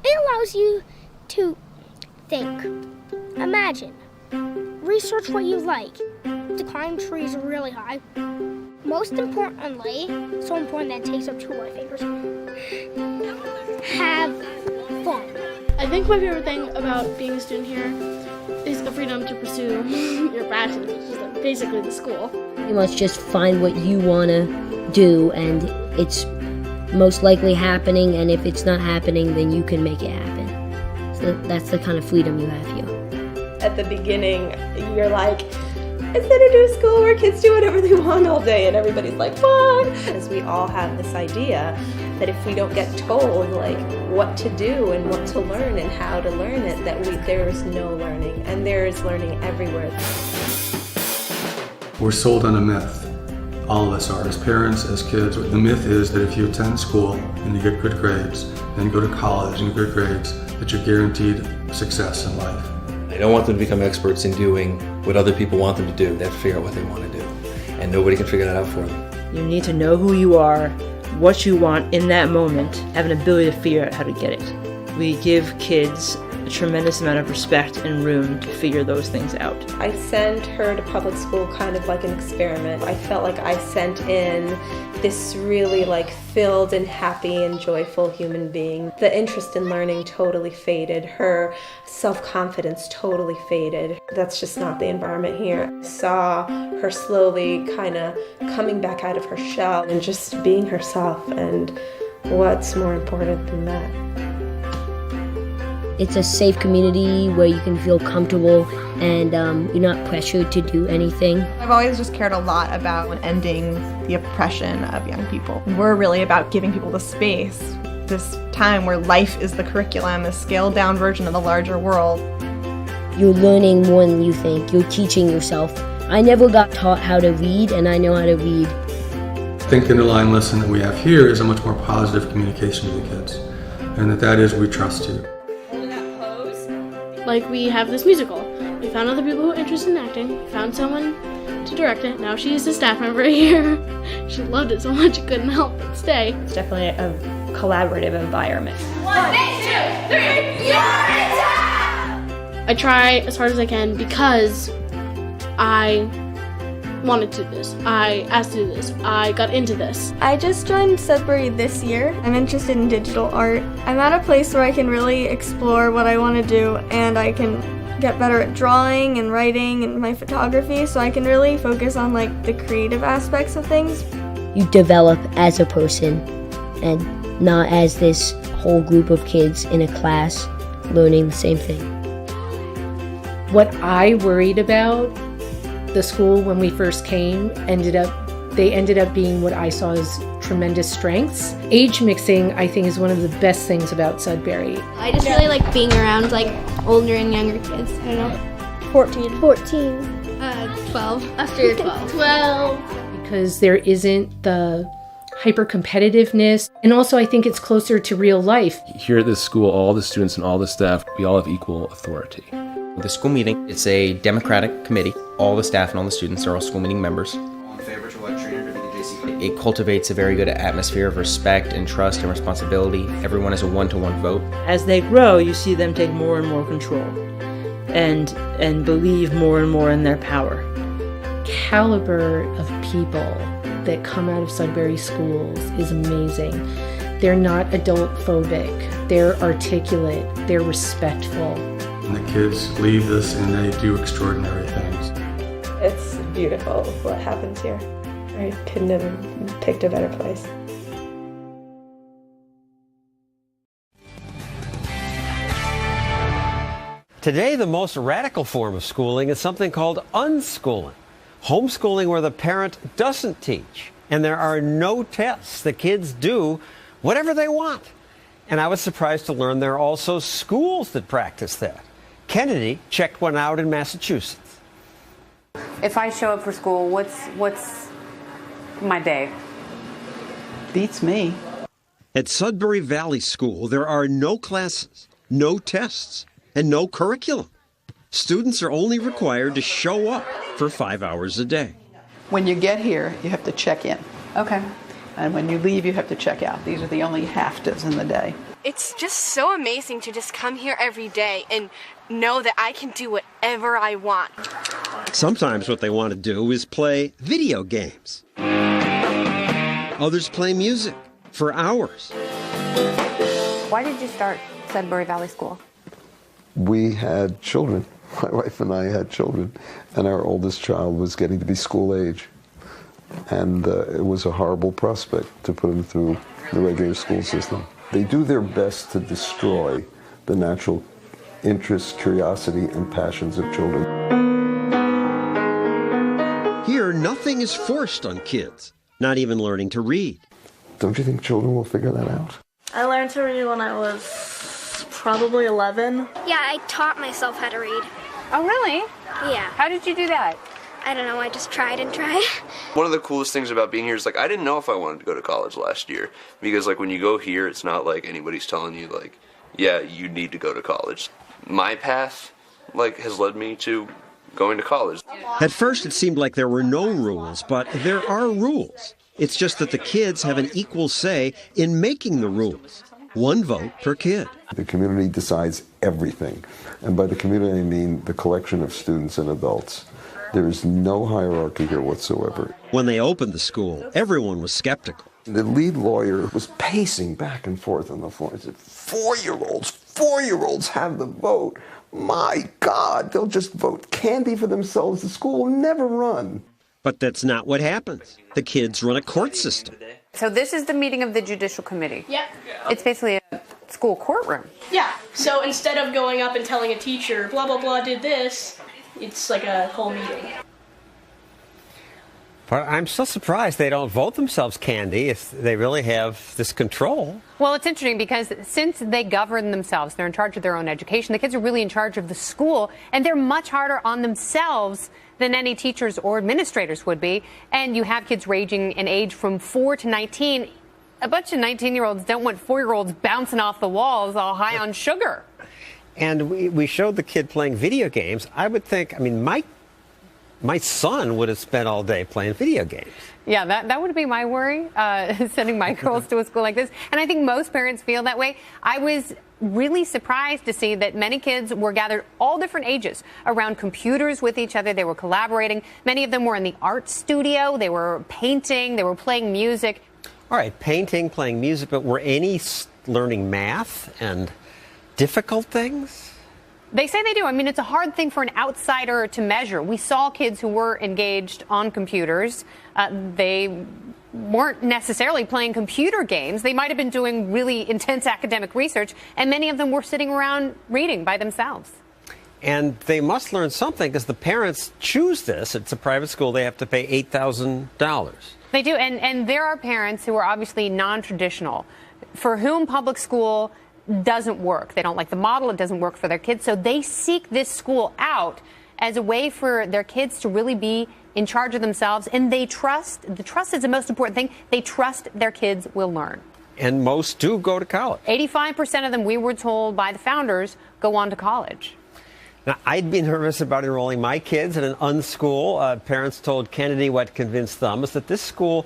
it allows you to think, imagine, research what you like, to climb trees really high. Most importantly, so important that it takes up 2 of my fingers, have fun. I think my favorite thing about being a student here is the freedom to pursue your passions, which is like basically the school. You must just find what you want to do, and it's most likely happening, and if it's not happening, then you can make it happen. So that's the kind of freedom you have here. At the beginning, you're like, instead of doing school where kids do whatever they want all day and everybody's like, fun! As we all have this idea that if we don't get told like what to do and what to learn and how to learn it, that there's no learning, and there is learning everywhere. We're sold on a myth. All of us are, as parents, as kids. The myth is that if you attend school and you get good grades, and go to college and get good grades, that you're guaranteed success in life. I don't want them to become experts in doing what other people want them to do. They have to figure out what they want to do. And nobody can figure that out for them. You need to know who you are, what you want in that moment, have an ability to figure out how to get it. We give kids a tremendous amount of respect and room to figure those things out. I sent her to public school kind of like an experiment. I felt like I sent in this really like filled and happy and joyful human being. The interest in learning totally faded. Her self-confidence totally faded. That's just not the environment here. I saw her slowly kind of coming back out of her shell and just being herself, and what's more important than that? It's a safe community where you can feel comfortable and you're not pressured to do anything. I've always just cared a lot about ending the oppression of young people. We're really about giving people the space, this time where life is the curriculum, this scaled down version of the larger world. You're learning more than you think. You're teaching yourself. I never got taught how to read, and I know how to read. I think the underlying lesson that we have here is a much more positive communication to the kids, and that is we trust you. Like, we have this musical. We found other people who are interested in acting. We found someone to direct it. Now she's a staff member here. She loved it so much she couldn't help but stay. It's definitely a collaborative environment. 1, 2, 3, you're in town! I try as hard as I can because I wanted to do this. I asked to do this. I got into this. I just joined Sudbury this year. I'm interested in digital art. I'm at a place where I can really explore what I want to do, and I can get better at drawing and writing and my photography, so I can really focus on like the creative aspects of things. You develop as a person and not as this whole group of kids in a class learning the same thing. What I worried about the school when we first came ended up being what I saw as tremendous strengths. Age mixing, I think, is one of the best things about Sudbury. I just really like being around like older and younger kids. I don't know. 14. 12. After you're 12. 12. Because there isn't the hyper-competitiveness, and also I think it's closer to real life. Here at this school, all the students and all the staff, we all have equal authority. The school meeting, it's a democratic committee. All the staff and all the students are all school meeting members. It cultivates a very good atmosphere of respect and trust and responsibility. Everyone is a one-to-one vote. As they grow, you see them take more and more control and believe more and more in their power. Caliber of people that come out of Sudbury schools is amazing. They're not adult phobic, they're articulate, they're respectful. And the kids leave this and they do extraordinary things. It's beautiful what happens here. I couldn't have picked a better place. Today, the most radical form of schooling is something called unschooling. Homeschooling where the parent doesn't teach and there are no tests. The kids do whatever they want. And I was surprised to learn there are also schools that practice that. Kennedy checked one out in Massachusetts. If I show up for school, what's my day? Beats me. At Sudbury Valley School, there are no classes, no tests, and no curriculum. Students are only required to show up for 5 hours a day. When you get here, you have to check in. Okay. And when you leave, you have to check out. These are the only half-days in the day. It's just so amazing to just come here every day and know that I can do whatever I want. Sometimes what they want to do is play video games. Others play music for hours. Why did you start Sudbury Valley School? We had children My wife and I had children, and our oldest child was getting to be school age. And it was a horrible prospect to put him through the regular school system. They do their best to destroy the natural interests, curiosity, and passions of children. Here, nothing is forced on kids, not even learning to read. Don't you think children will figure that out? I learned to read when I was probably 11. Yeah, I taught myself how to read. Oh, really? Yeah. How did you do that? I don't know, I just tried and tried. One of the coolest things about being here is, like, I didn't know if I wanted to go to college last year. Because, like, when you go here, it's not like anybody's telling you, like, yeah, you need to go to college. My path, like, has led me to going to college. At first, it seemed like there were no rules, but there are rules. It's just that the kids have an equal say in making the rules. One vote per kid. The community decides everything. And by the community, I mean the collection of students and adults. There is no hierarchy here whatsoever. When they opened the school, everyone was skeptical. The lead lawyer was pacing back and forth on the floor. He said, 4-year-olds have the vote. My God, they'll just vote candy for themselves. The school will never run. But that's not what happens. The kids run a court system. So this is the meeting of the Judicial Committee. Yep. It's basically a school courtroom. Yeah. So instead of going up and telling a teacher, blah, blah, blah, did this, it's like a whole meeting. But I'm still surprised they don't vote themselves candy if they really have this control. Well, it's interesting because since they govern themselves, they're in charge of their own education, the kids are really in charge of the school, and they're much harder on themselves than any teachers or administrators would be. And you have kids ranging in age from 4 to 19. A bunch of 19-year-olds don't want 4-year-olds bouncing off the walls all high on sugar. And we showed the kid playing video games. I would think, I mean, my son would have spent all day playing video games. Yeah, that would be my worry, sending my girls to a school like this. And I think most parents feel that way. I was really surprised to see that many kids were gathered all different ages around computers with each other. They were collaborating. Many of them were in the art studio. They were painting. They were playing music. All right, painting, playing music, but were any learning math and difficult things? They say they do. I mean, it's a hard thing for an outsider to measure. We saw kids who were engaged on computers. They weren't necessarily playing computer games. They might have been doing really intense academic research, and many of them were sitting around reading by themselves. And they must learn something because the parents choose this. It's a private school. They have to pay $8,000. They do. And there are parents who are obviously non-traditional, for whom public school doesn't work. They don't like the model. It doesn't work for their kids. So they seek this school out as a way for their kids to really be in charge of themselves. And they trust. The trust is the most important thing. They trust their kids will learn. And most do go to college. 85% of them, we were told by the founders, go on to college. Now, I'd be nervous about enrolling my kids in an unschool. Parents told Kennedy what convinced them is that this school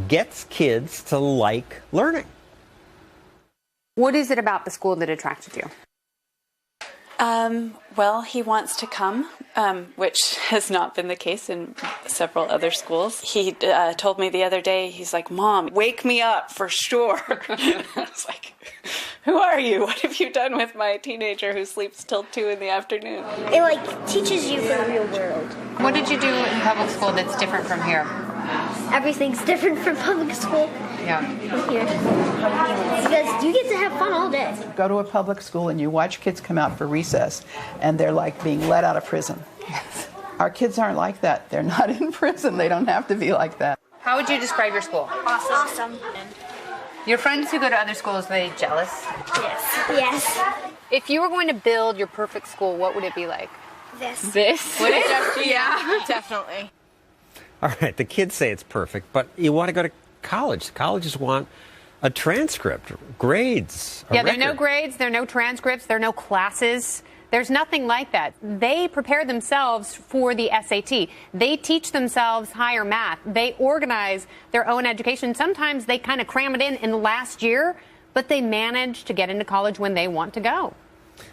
gets kids to like learning. What is it about the school that attracted you? Well, he wants to come, which has not been the case in several other schools. He told me the other day, he's like, Mom, wake me up for sure. I was like, who are you? What have you done with my teenager who sleeps till 2 in the afternoon? It teaches you the real world. What did you do in public school that's different from here? Everything's different from public school. Yeah. Here. Because you get to have fun all day. Go to a public school and you watch kids come out for recess and they're like being let out of prison. Our kids aren't like that. They're not in prison. They don't have to be like that. How would you describe your school? Awesome. Your friends who go to other schools, are they jealous? Yes. If you were going to build your perfect school, what would it be like? This? Would it? Yeah, definitely. All right, the kids say it's perfect, but you want to go to college. Colleges want a transcript, grades, a Yeah, there are no record. grades, there are no transcripts, there are no classes. There's nothing like that. They prepare themselves for the SAT. They teach themselves higher math. They organize their own education. Sometimes they kind of cram it in the last year, but they manage to get into college when they want to go.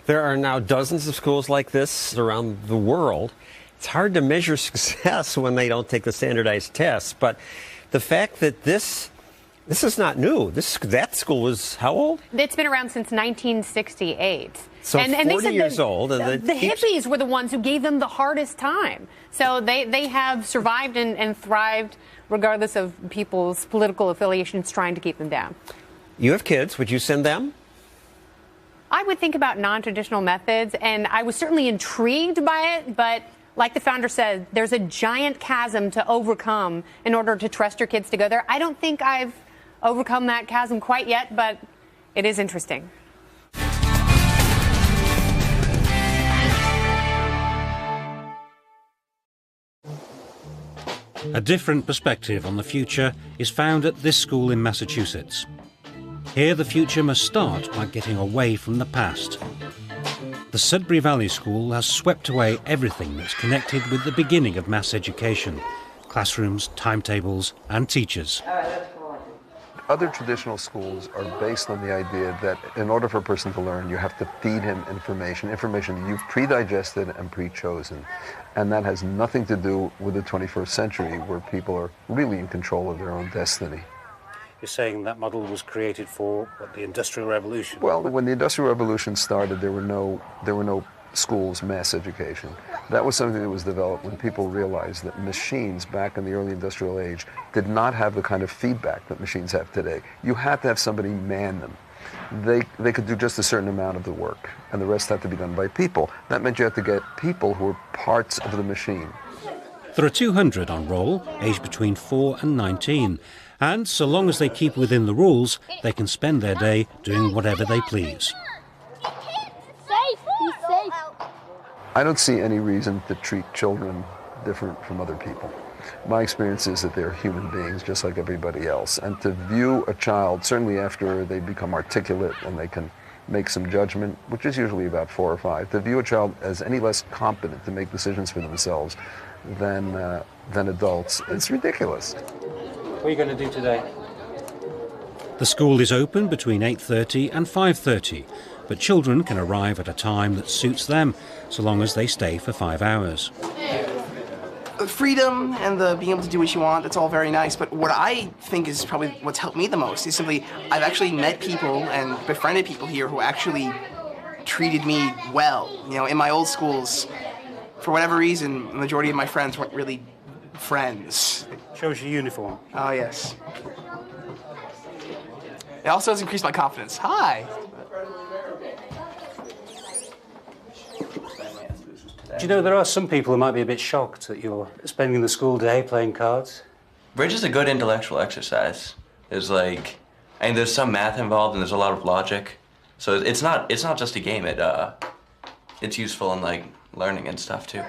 There are now dozens of schools like this around the world. It's hard to measure success when they don't take the standardized tests, but the fact that this This is not new. That school was how old? It's been around since 1968. So and 40 they said years old. And the hippies were the ones who gave them the hardest time. So they have survived and thrived regardless of people's political affiliations trying to keep them down. You have kids. Would you send them? I would think about non-traditional methods, and I was certainly intrigued by it, but like the founder said, there's a giant chasm to overcome in order to trust your kids to go there. I don't think I've overcome that chasm quite yet, but it is interesting. A different perspective on the future is found at this school in Massachusetts. Here the future must start by getting away from the past. The Sudbury Valley School has swept away everything that's connected with the beginning of mass education: classrooms, timetables, and teachers. Other traditional schools are based on the idea that in order for a person to learn, you have to feed him information you've pre-digested and pre-chosen. And that has nothing to do with the 21st century, where people are really in control of their own destiny. You're saying that model was created for the Industrial Revolution? Well, when the Industrial Revolution started, there were no schools, mass education. That was something that was developed when people realized that machines back in the early industrial age did not have the kind of feedback that machines have today. You had to have somebody man them. They could do just a certain amount of the work, and the rest had to be done by people. That meant you had to get people who were parts of the machine. There are 200 on roll, aged between 4 and 19, and so long as they keep within the rules, they can spend their day doing whatever they please. I don't see any reason to treat children different from other people. My experience is that they're human beings just like everybody else. And to view a child, certainly after they become articulate and they can make some judgment, which is usually about 4 or 5, to view a child as any less competent to make decisions for themselves than adults, it's ridiculous. What are you going to do today? The school is open between 8:30 and 5:30, but children can arrive at a time that suits them, so long as they stay for 5 hours. The freedom and the being able to do what you want, it's all very nice, but what I think is probably what's helped me the most is simply I've actually met people and befriended people here who actually treated me well. You know, in my old schools, for whatever reason, the majority of my friends weren't really friends. Shows your uniform. Oh, yes. It also has increased my confidence. Hi! Do you know there are some people who might be a bit shocked that you're spending the school day playing cards? Bridge is a good intellectual exercise. There's there's some math involved and there's a lot of logic. So it's not just a game. It's useful in learning and stuff too.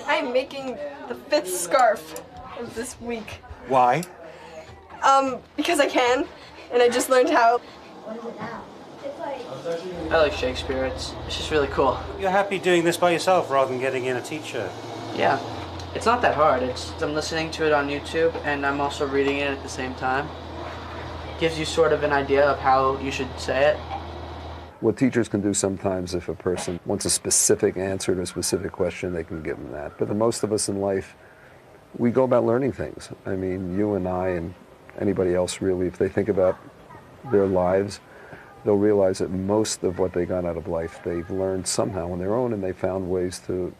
I'm making the 5th scarf of this week. Why? Because I can, and I just learned how. I like Shakespeare. It's just really cool. You're happy doing this by yourself rather than getting in a teacher? Yeah. It's not that hard. I'm listening to it on YouTube, and I'm also reading it at the same time. Gives you sort of an idea of how you should say it. What teachers can do sometimes, if a person wants a specific answer to a specific question, they can give them that. But the most of us in life, we go about learning things. I mean, you and I and anybody else really, if they think about their lives, they'll realize that most of what they got out of life, they've learned somehow on their own, and they found ways to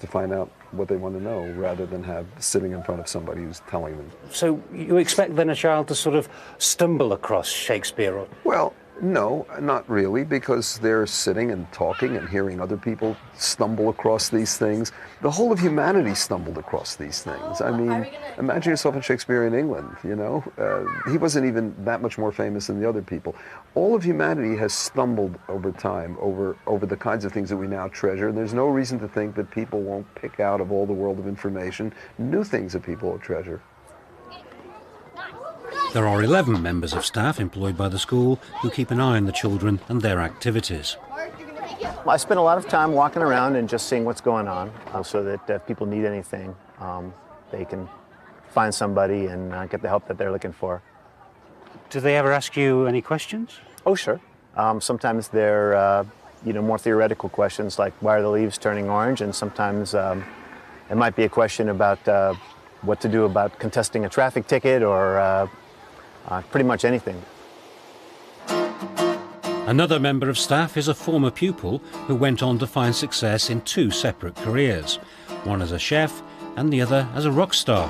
find out what they want to know rather than have sitting in front of somebody who's telling them. So you expect then a child to sort of stumble across Shakespeare? Or... Well, no, not really, because they're sitting and talking and hearing other people stumble across these things. The whole of humanity stumbled across these things. I mean, imagine yourself in Shakespearean England, you know? He wasn't even that much more famous than the other people. All of humanity has stumbled over time, over the kinds of things that we now treasure, and there's no reason to think that people won't pick out of all the world of information new things that people will treasure. There are 11 members of staff employed by the school who keep an eye on the children and their activities. I spend a lot of time walking around and just seeing what's going on so that if people need anything, they can find somebody and get the help that they're looking for. Do they ever ask you any questions? Oh, sure. Sometimes they're more theoretical questions like why are the leaves turning orange, and sometimes it might be a question about what to do about contesting a traffic ticket or pretty much anything. Another member of staff is a former pupil who went on to find success in 2 separate careers, one as a chef and the other as a rock star.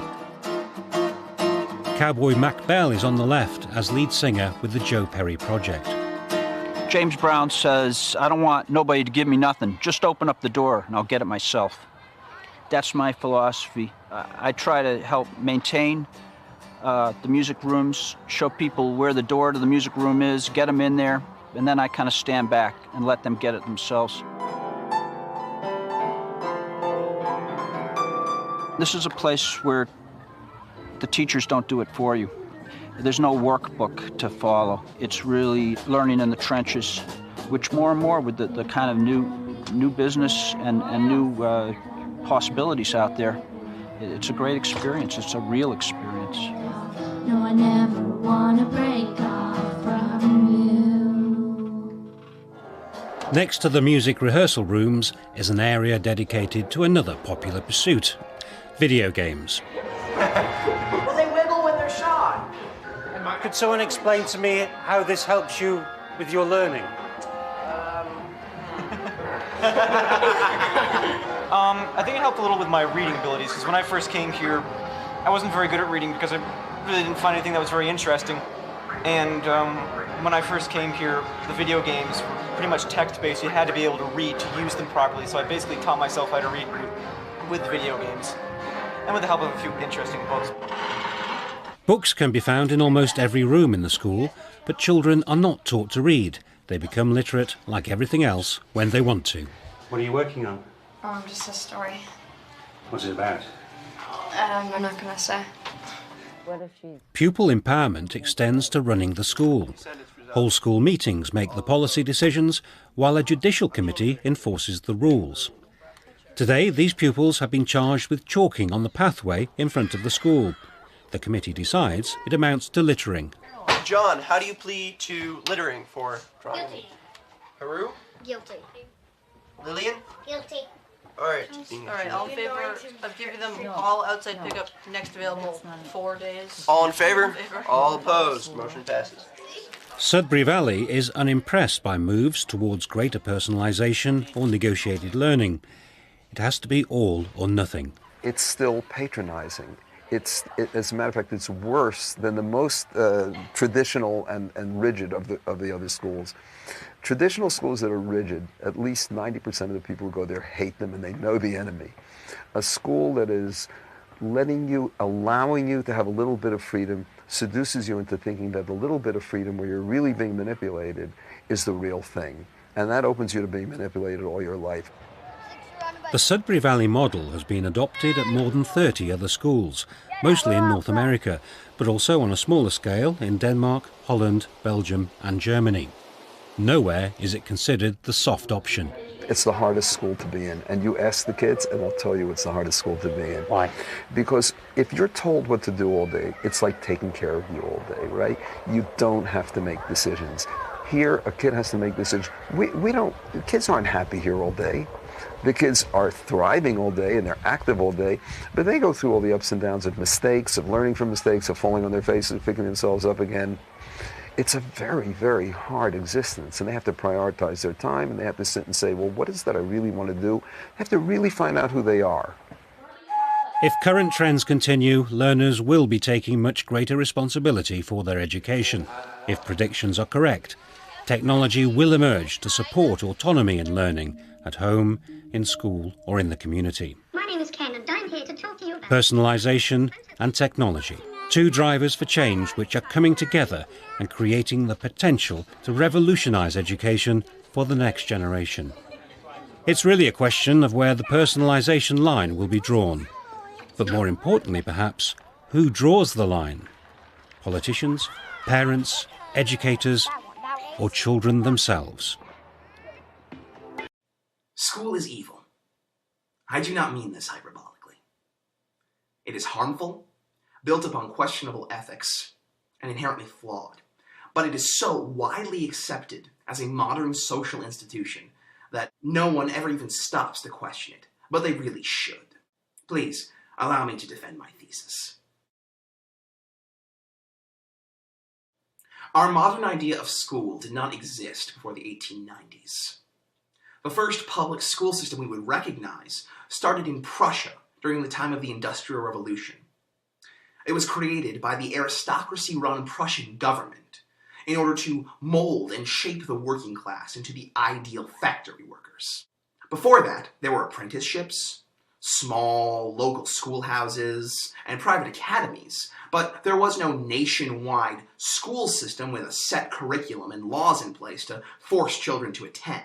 Cowboy Mac Bell is on the left as lead singer with the Joe Perry Project. James Brown says, I don't want nobody to give me nothing. Just open up the door and I'll get it myself. That's my philosophy. I try to help maintain the music rooms, show people where the door to the music room is, get them in there, and then I kind of stand back and let them get it themselves. This is a place where the teachers don't do it for you. There's no workbook to follow. It's really learning in the trenches, which more and more with the kind of new business and new possibilities out there, it's a great experience. It's a real experience. No, I never want to break off from you. Next to the music rehearsal rooms is an area dedicated to another popular pursuit, video games. Well, they wiggle when they're shy. Could someone explain to me how this helps you with your learning? I think it helped a little with my reading abilities, because when I first came here, I wasn't very good at reading because I really didn't find anything that was very interesting. And when I first came here, the video games were pretty much text-based. You had to be able to read to use them properly, so I basically taught myself how to read with video games, and with the help of a few interesting books. Books can be found in almost every room in the school, but children are not taught to read. They become literate, like everything else, when they want to. What are you working on? Just a story. What's it about? I'm not gonna say. Pupil empowerment extends to running the school. Whole school meetings make the policy decisions, while a judicial committee enforces the rules. Today, these pupils have been charged with chalking on the pathway in front of the school. The committee decides it amounts to littering. John, how do you plead to littering for driving? Guilty. Haru? Guilty. Lillian? Guilty. All right. All right, all in favor of giving them all outside pickup next available 4 days? All in favor? All opposed? Motion passes. Sudbury Valley is unimpressed by moves towards greater personalisation or negotiated learning. It has to be all or nothing. It's still patronizing. As a matter of fact, it's worse than the most traditional and rigid of the other schools. Traditional schools that are rigid, at least 90% of the people who go there hate them and they know the enemy. A school that is allowing you to have a little bit of freedom, seduces you into thinking that the little bit of freedom where you're really being manipulated is the real thing. And that opens you to being manipulated all your life. The Sudbury Valley model has been adopted at more than 30 other schools, mostly in North America, but also on a smaller scale in Denmark, Holland, Belgium and Germany. Nowhere is it considered the soft option. It's the hardest school to be in, and you ask the kids and they'll tell you it's the hardest school to be in. Why? Because if you're told what to do all day, it's like taking care of you all day, right? You don't have to make decisions. Here, a kid has to make decisions. The kids aren't happy here all day. The kids are thriving all day and they're active all day, but they go through all the ups and downs of mistakes, of learning from mistakes, of falling on their faces, picking themselves up again. It's a very, very hard existence, and they have to prioritize their time, and they have to sit and say, well, what is that I really want to do? They have to really find out who they are. If current trends continue, learners will be taking much greater responsibility for their education. If predictions are correct, technology will emerge to support autonomy in learning at home, in school or in the community. My name is Ken and I'm here to talk to you about Personalisation and technology. Two drivers for change which are coming together and creating the potential to revolutionise education for the next generation. It's really a question of where the personalisation line will be drawn. But more importantly, perhaps, who draws the line? Politicians, parents, educators, or children themselves? School is evil. I do not mean this hyperbolically. It is harmful, built upon questionable ethics, and inherently flawed. But it is so widely accepted as a modern social institution that no one ever even stops to question it. But they really should. Please, allow me to defend my thesis. Our modern idea of school did not exist before the 1890s. The first public school system we would recognize started in Prussia during the time of the Industrial Revolution. It was created by the aristocracy-run Prussian government in order to mold and shape the working class into the ideal factory workers. Before that, there were apprenticeships, small local schoolhouses, and private academies, but there was no nationwide school system with a set curriculum and laws in place to force children to attend.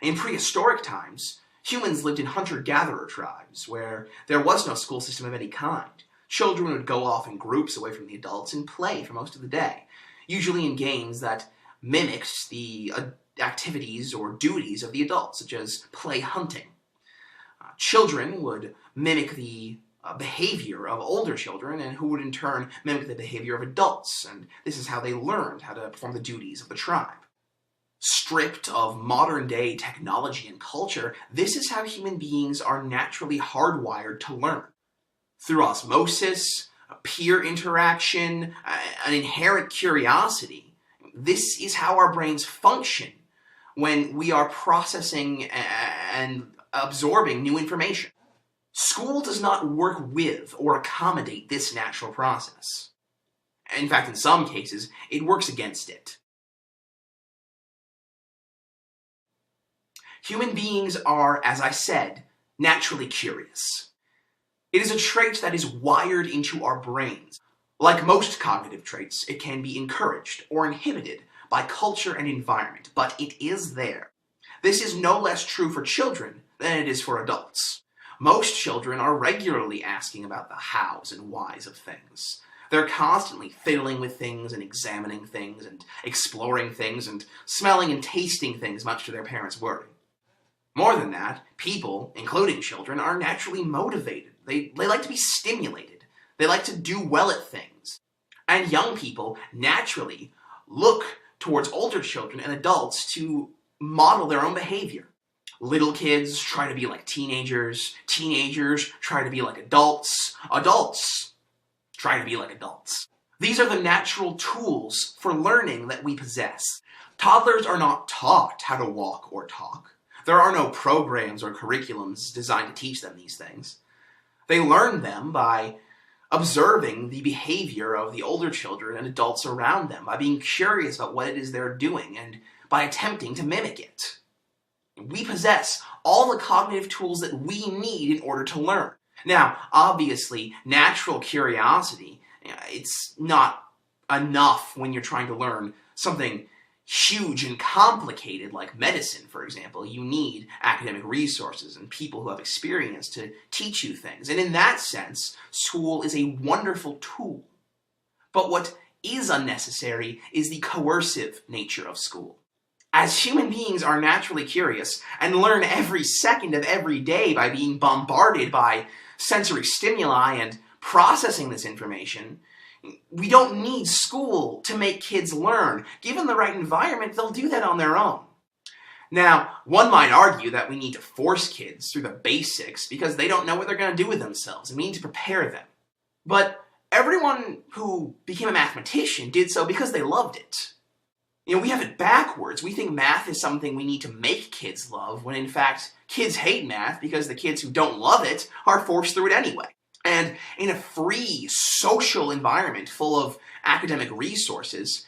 In prehistoric times, humans lived in hunter-gatherer tribes where there was no school system of any kind. Children would go off in groups away from the adults and play for most of the day, usually in games that mimicked the activities or duties of the adults, such as play hunting. Children would mimic the behavior of older children, and who would in turn mimic the behavior of adults, and this is how they learned how to perform the duties of the tribe. Stripped of modern-day technology and culture, this is how human beings are naturally hardwired to learn. Through osmosis, peer interaction, an inherent curiosity, this is how our brains function when we are processing and absorbing new information. School does not work with or accommodate this natural process. In fact, in some cases, it works against it. Human beings are, as I said, naturally curious. It is a trait that is wired into our brains. Like most cognitive traits, it can be encouraged or inhibited by culture and environment, but it is there. This is no less true for children than it is for adults. Most children are regularly asking about the hows and whys of things. They're constantly fiddling with things and examining things and exploring things and smelling and tasting things, much to their parents' worry. More than that, people, including children, are naturally motivated. They like to be stimulated. They like to do well at things. And young people naturally look towards older children and adults to model their own behavior. Little kids try to be like teenagers. Teenagers try to be like adults. Adults try to be like adults. These are the natural tools for learning that we possess. Toddlers are not taught how to walk or talk. There are no programs or curriculums designed to teach them these things. They learn them by observing the behavior of the older children and adults around them, by being curious about what it is they're doing, and by attempting to mimic it. We possess all the cognitive tools that we need in order to learn. Now, obviously, natural curiosity, it's not enough when you're trying to learn something huge and complicated like medicine, for example. You need academic resources and people who have experience to teach you things. And in that sense, school is a wonderful tool. But what is unnecessary is the coercive nature of school. As human beings are naturally curious and learn every second of every day by being bombarded by sensory stimuli and processing this information, we don't need school to make kids learn. Given the right environment, they'll do that on their own. Now, one might argue that we need to force kids through the basics because they don't know what they're going to do with themselves, and we need to prepare them. But everyone who became a mathematician did so because they loved it. We have it backwards. We think math is something we need to make kids love, when in fact, kids hate math because the kids who don't love it are forced through it anyway. And in a free, social environment full of academic resources,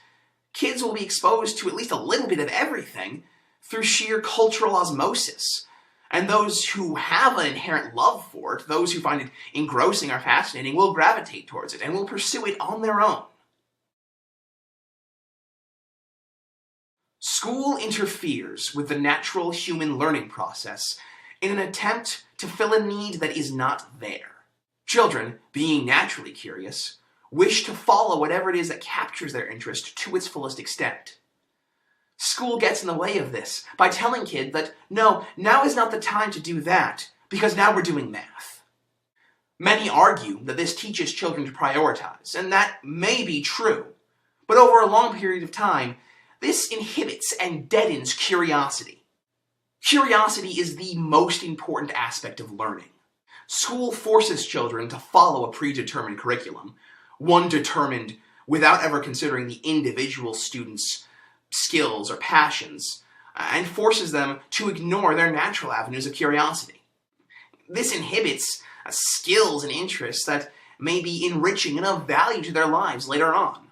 kids will be exposed to at least a little bit of everything through sheer cultural osmosis. And those who have an inherent love for it, those who find it engrossing or fascinating, will gravitate towards it and will pursue it on their own. School interferes with the natural human learning process in an attempt to fill a need that is not there. Children, being naturally curious, wish to follow whatever it is that captures their interest to its fullest extent. School gets in the way of this by telling kids that, no, now is not the time to do that, because now we're doing math. Many argue that this teaches children to prioritize, and that may be true, but over a long period of time, this inhibits and deadens curiosity. Curiosity is the most important aspect of learning. School forces children to follow a predetermined curriculum, one determined without ever considering the individual student's skills or passions, and forces them to ignore their natural avenues of curiosity. This inhibits skills and interests that may be enriching and of value to their lives later on.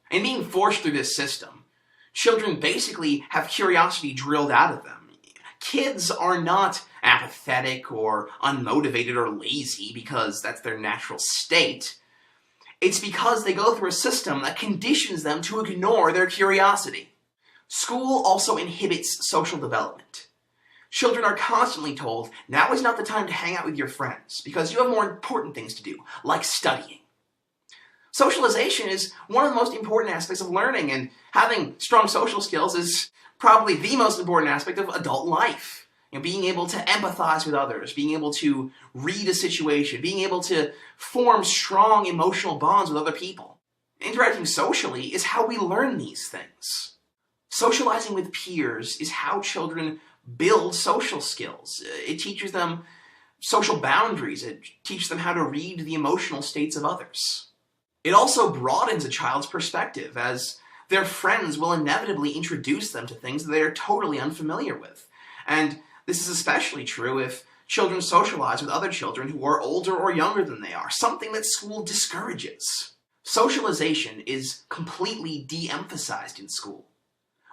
In being forced through this system, children basically have curiosity drilled out of them. Kids are not apathetic or unmotivated or lazy because that's their natural state. It's because they go through a system that conditions them to ignore their curiosity. School also inhibits social development. Children are constantly told, now is not the time to hang out with your friends because you have more important things to do, like studying. Socialization is one of the most important aspects of learning, and having strong social skills is probably the most important aspect of adult life. Being able to empathize with others, being able to read a situation, being able to form strong emotional bonds with other people. Interacting socially is how we learn these things. Socializing with peers is how children build social skills. It teaches them social boundaries. It teaches them how to read the emotional states of others. It also broadens a child's perspective, as their friends will inevitably introduce them to things that they are totally unfamiliar with. And this is especially true if children socialize with other children who are older or younger than they are, something that school discourages. Socialization is completely de-emphasized in school.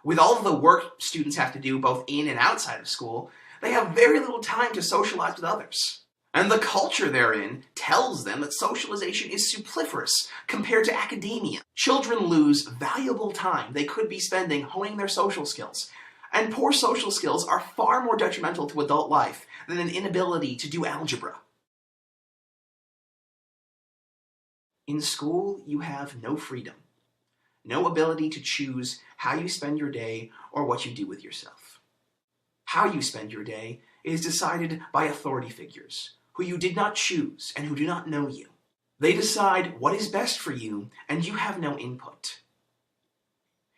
With all of the work students have to do both in and outside of school, they have very little time to socialize with others. And the culture therein tells them that socialization is superfluous compared to academia. Children lose valuable time they could be spending honing their social skills. And poor social skills are far more detrimental to adult life than an inability to do algebra. In school, you have no freedom, no ability to choose how you spend your day or what you do with yourself. How you spend your day is decided by authority figures who you did not choose and who do not know you. They decide what is best for you, and you have no input.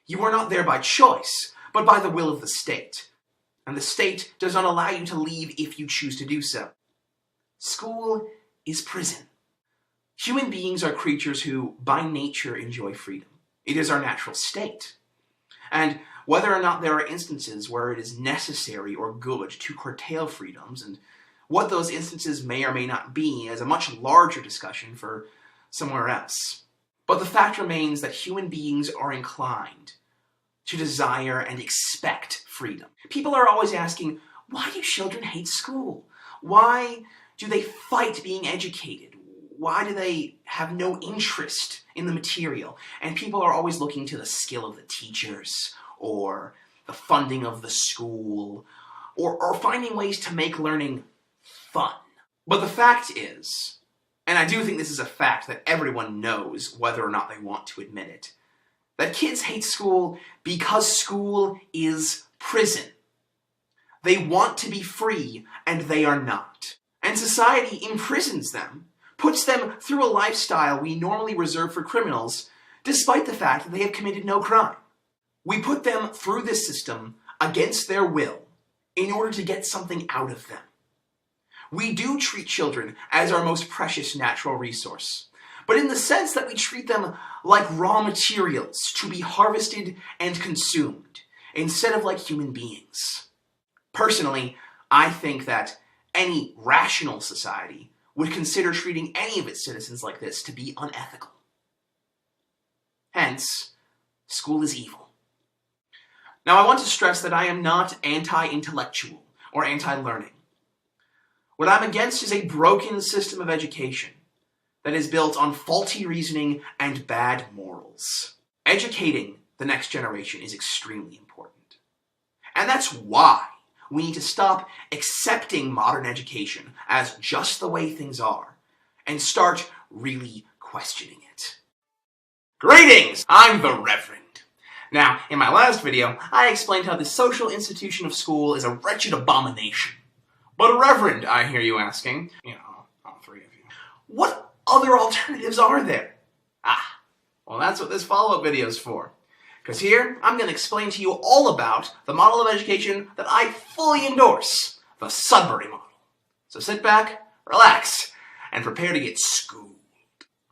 You are not there by choice, but by the will of the state, and the state does not allow you to leave if you choose to do so. School is prison. Human beings are creatures who, by nature, enjoy freedom. It is our natural state. And whether or not there are instances where it is necessary or good to curtail freedoms, and what those instances may or may not be, is a much larger discussion for somewhere else. But the fact remains that human beings are inclined to desire and expect freedom. People are always asking, why do children hate school? Why do they fight being educated? Why do they have no interest in the material? And people are always looking to the skill of the teachers, or the funding of the school, or finding ways to make learning fun. But the fact is, and I do think this is a fact that everyone knows whether or not they want to admit it, that kids hate school because school is prison. They want to be free, and they are not. And society imprisons them, puts them through a lifestyle we normally reserve for criminals, despite the fact that they have committed no crime. We put them through this system against their will in order to get something out of them. We do treat children as our most precious natural resource, but in the sense that we treat them like raw materials to be harvested and consumed, instead of like human beings. Personally, I think that any rational society would consider treating any of its citizens like this to be unethical. Hence, school is evil. Now, I want to stress that I am not anti-intellectual or anti-learning. What I'm against is a broken system of education that is built on faulty reasoning and bad morals. Educating the next generation is extremely important. And that's why we need to stop accepting modern education as just the way things are and start really questioning it. Greetings! I'm the Reverend. Now, in my last video, I explained how the social institution of school is a wretched abomination. But Reverend, I hear you asking, all three of you, what other alternatives are there? Well, that's what this follow-up video is for. Because here, I'm going to explain to you all about the model of education that I fully endorse, the Sudbury model. So sit back, relax, and prepare to get schooled.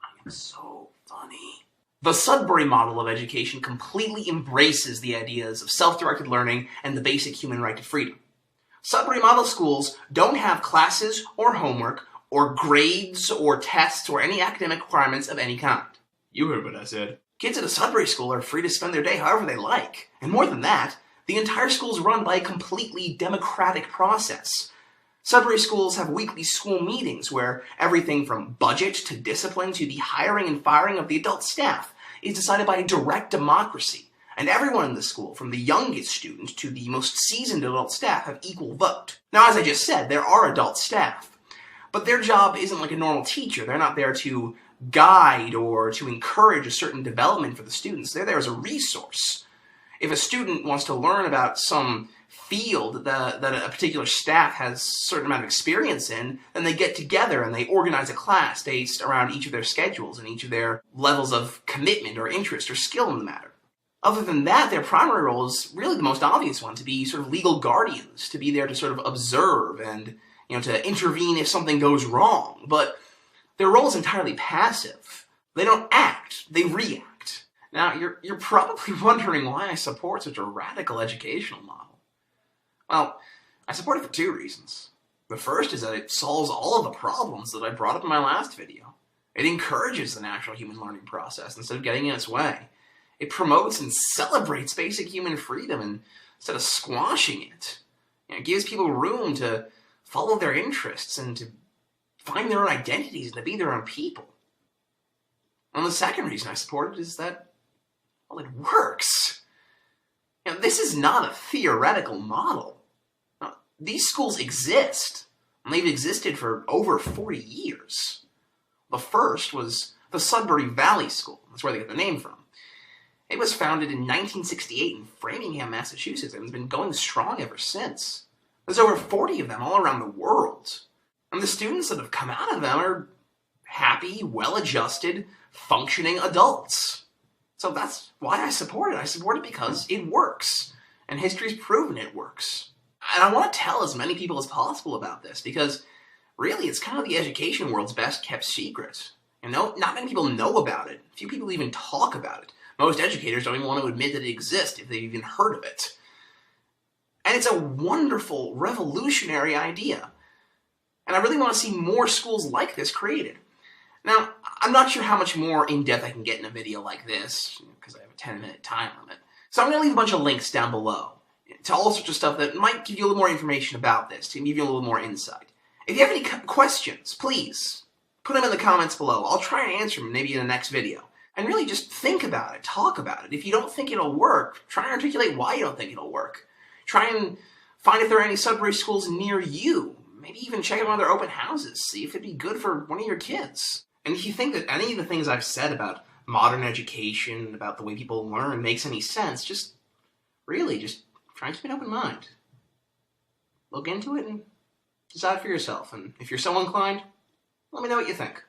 I am so funny. The Sudbury model of education completely embraces the ideas of self-directed learning and the basic human right to freedom. Sudbury model schools don't have classes or homework or grades or tests or any academic requirements of any kind. You heard what I said. Kids at a Sudbury school are free to spend their day however they like. And more than that, the entire school is run by a completely democratic process. Sudbury schools have weekly school meetings where everything from budget to discipline to the hiring and firing of the adult staff is decided by direct democracy. And everyone in the school, from the youngest student to the most seasoned adult staff, have equal vote. Now, as I just said, there are adult staff, but their job isn't like a normal teacher. They're not there to guide or to encourage a certain development for the students. They're there as a resource. If a student wants to learn about some field that a particular staff has a certain amount of experience in, then they get together and they organize a class based around each of their schedules and each of their levels of commitment or interest or skill in the matter. Other than that, their primary role is really the most obvious one, to be sort of legal guardians, to be there to sort of observe and, to intervene if something goes wrong. But their role is entirely passive. They don't act, they react. Now, you're probably wondering why I support such a radical educational model. Well, I support it for two reasons. The first is that it solves all of the problems that I brought up in my last video. It encourages the natural human learning process instead of getting in its way. It promotes and celebrates basic human freedom instead of squashing it. It gives people room to follow their interests and to find their own identities and to be their own people. And the second reason I support it is that, well, it works. This is not a theoretical model. These schools exist, and they've existed for over 40 years. The first was the Sudbury Valley School. That's where they get their name from. It was founded in 1968 in Framingham, Massachusetts, and has been going strong ever since. There's over 40 of them all around the world. And the students that have come out of them are happy, well-adjusted, functioning adults. So that's why I support it. I support it because it works. And history's proven it works. And I want to tell as many people as possible about this because really it's kind of the education world's best kept secret. Not many people know about it. Few people even talk about it. Most educators don't even want to admit that it exists if they've even heard of it. And it's a wonderful, revolutionary idea. And I really want to see more schools like this created. Now, I'm not sure how much more in-depth I can get in a video like this, because I have a 10-minute time limit. So I'm going to leave a bunch of links down below to all sorts of stuff that might give you a little more information about this, to give you a little more insight. If you have any questions, please put them in the comments below. I'll try and answer them maybe in the next video. And really just think about it, talk about it. If you don't think it'll work, try and articulate why you don't think it'll work. Try and find if there are any Sudbury schools near you. Maybe even check out one of their open houses. See if it'd be good for one of your kids. And if you think that any of the things I've said about modern education, about the way people learn makes any sense, just try and keep an open mind. Look into it and decide for yourself. And if you're so inclined, let me know what you think.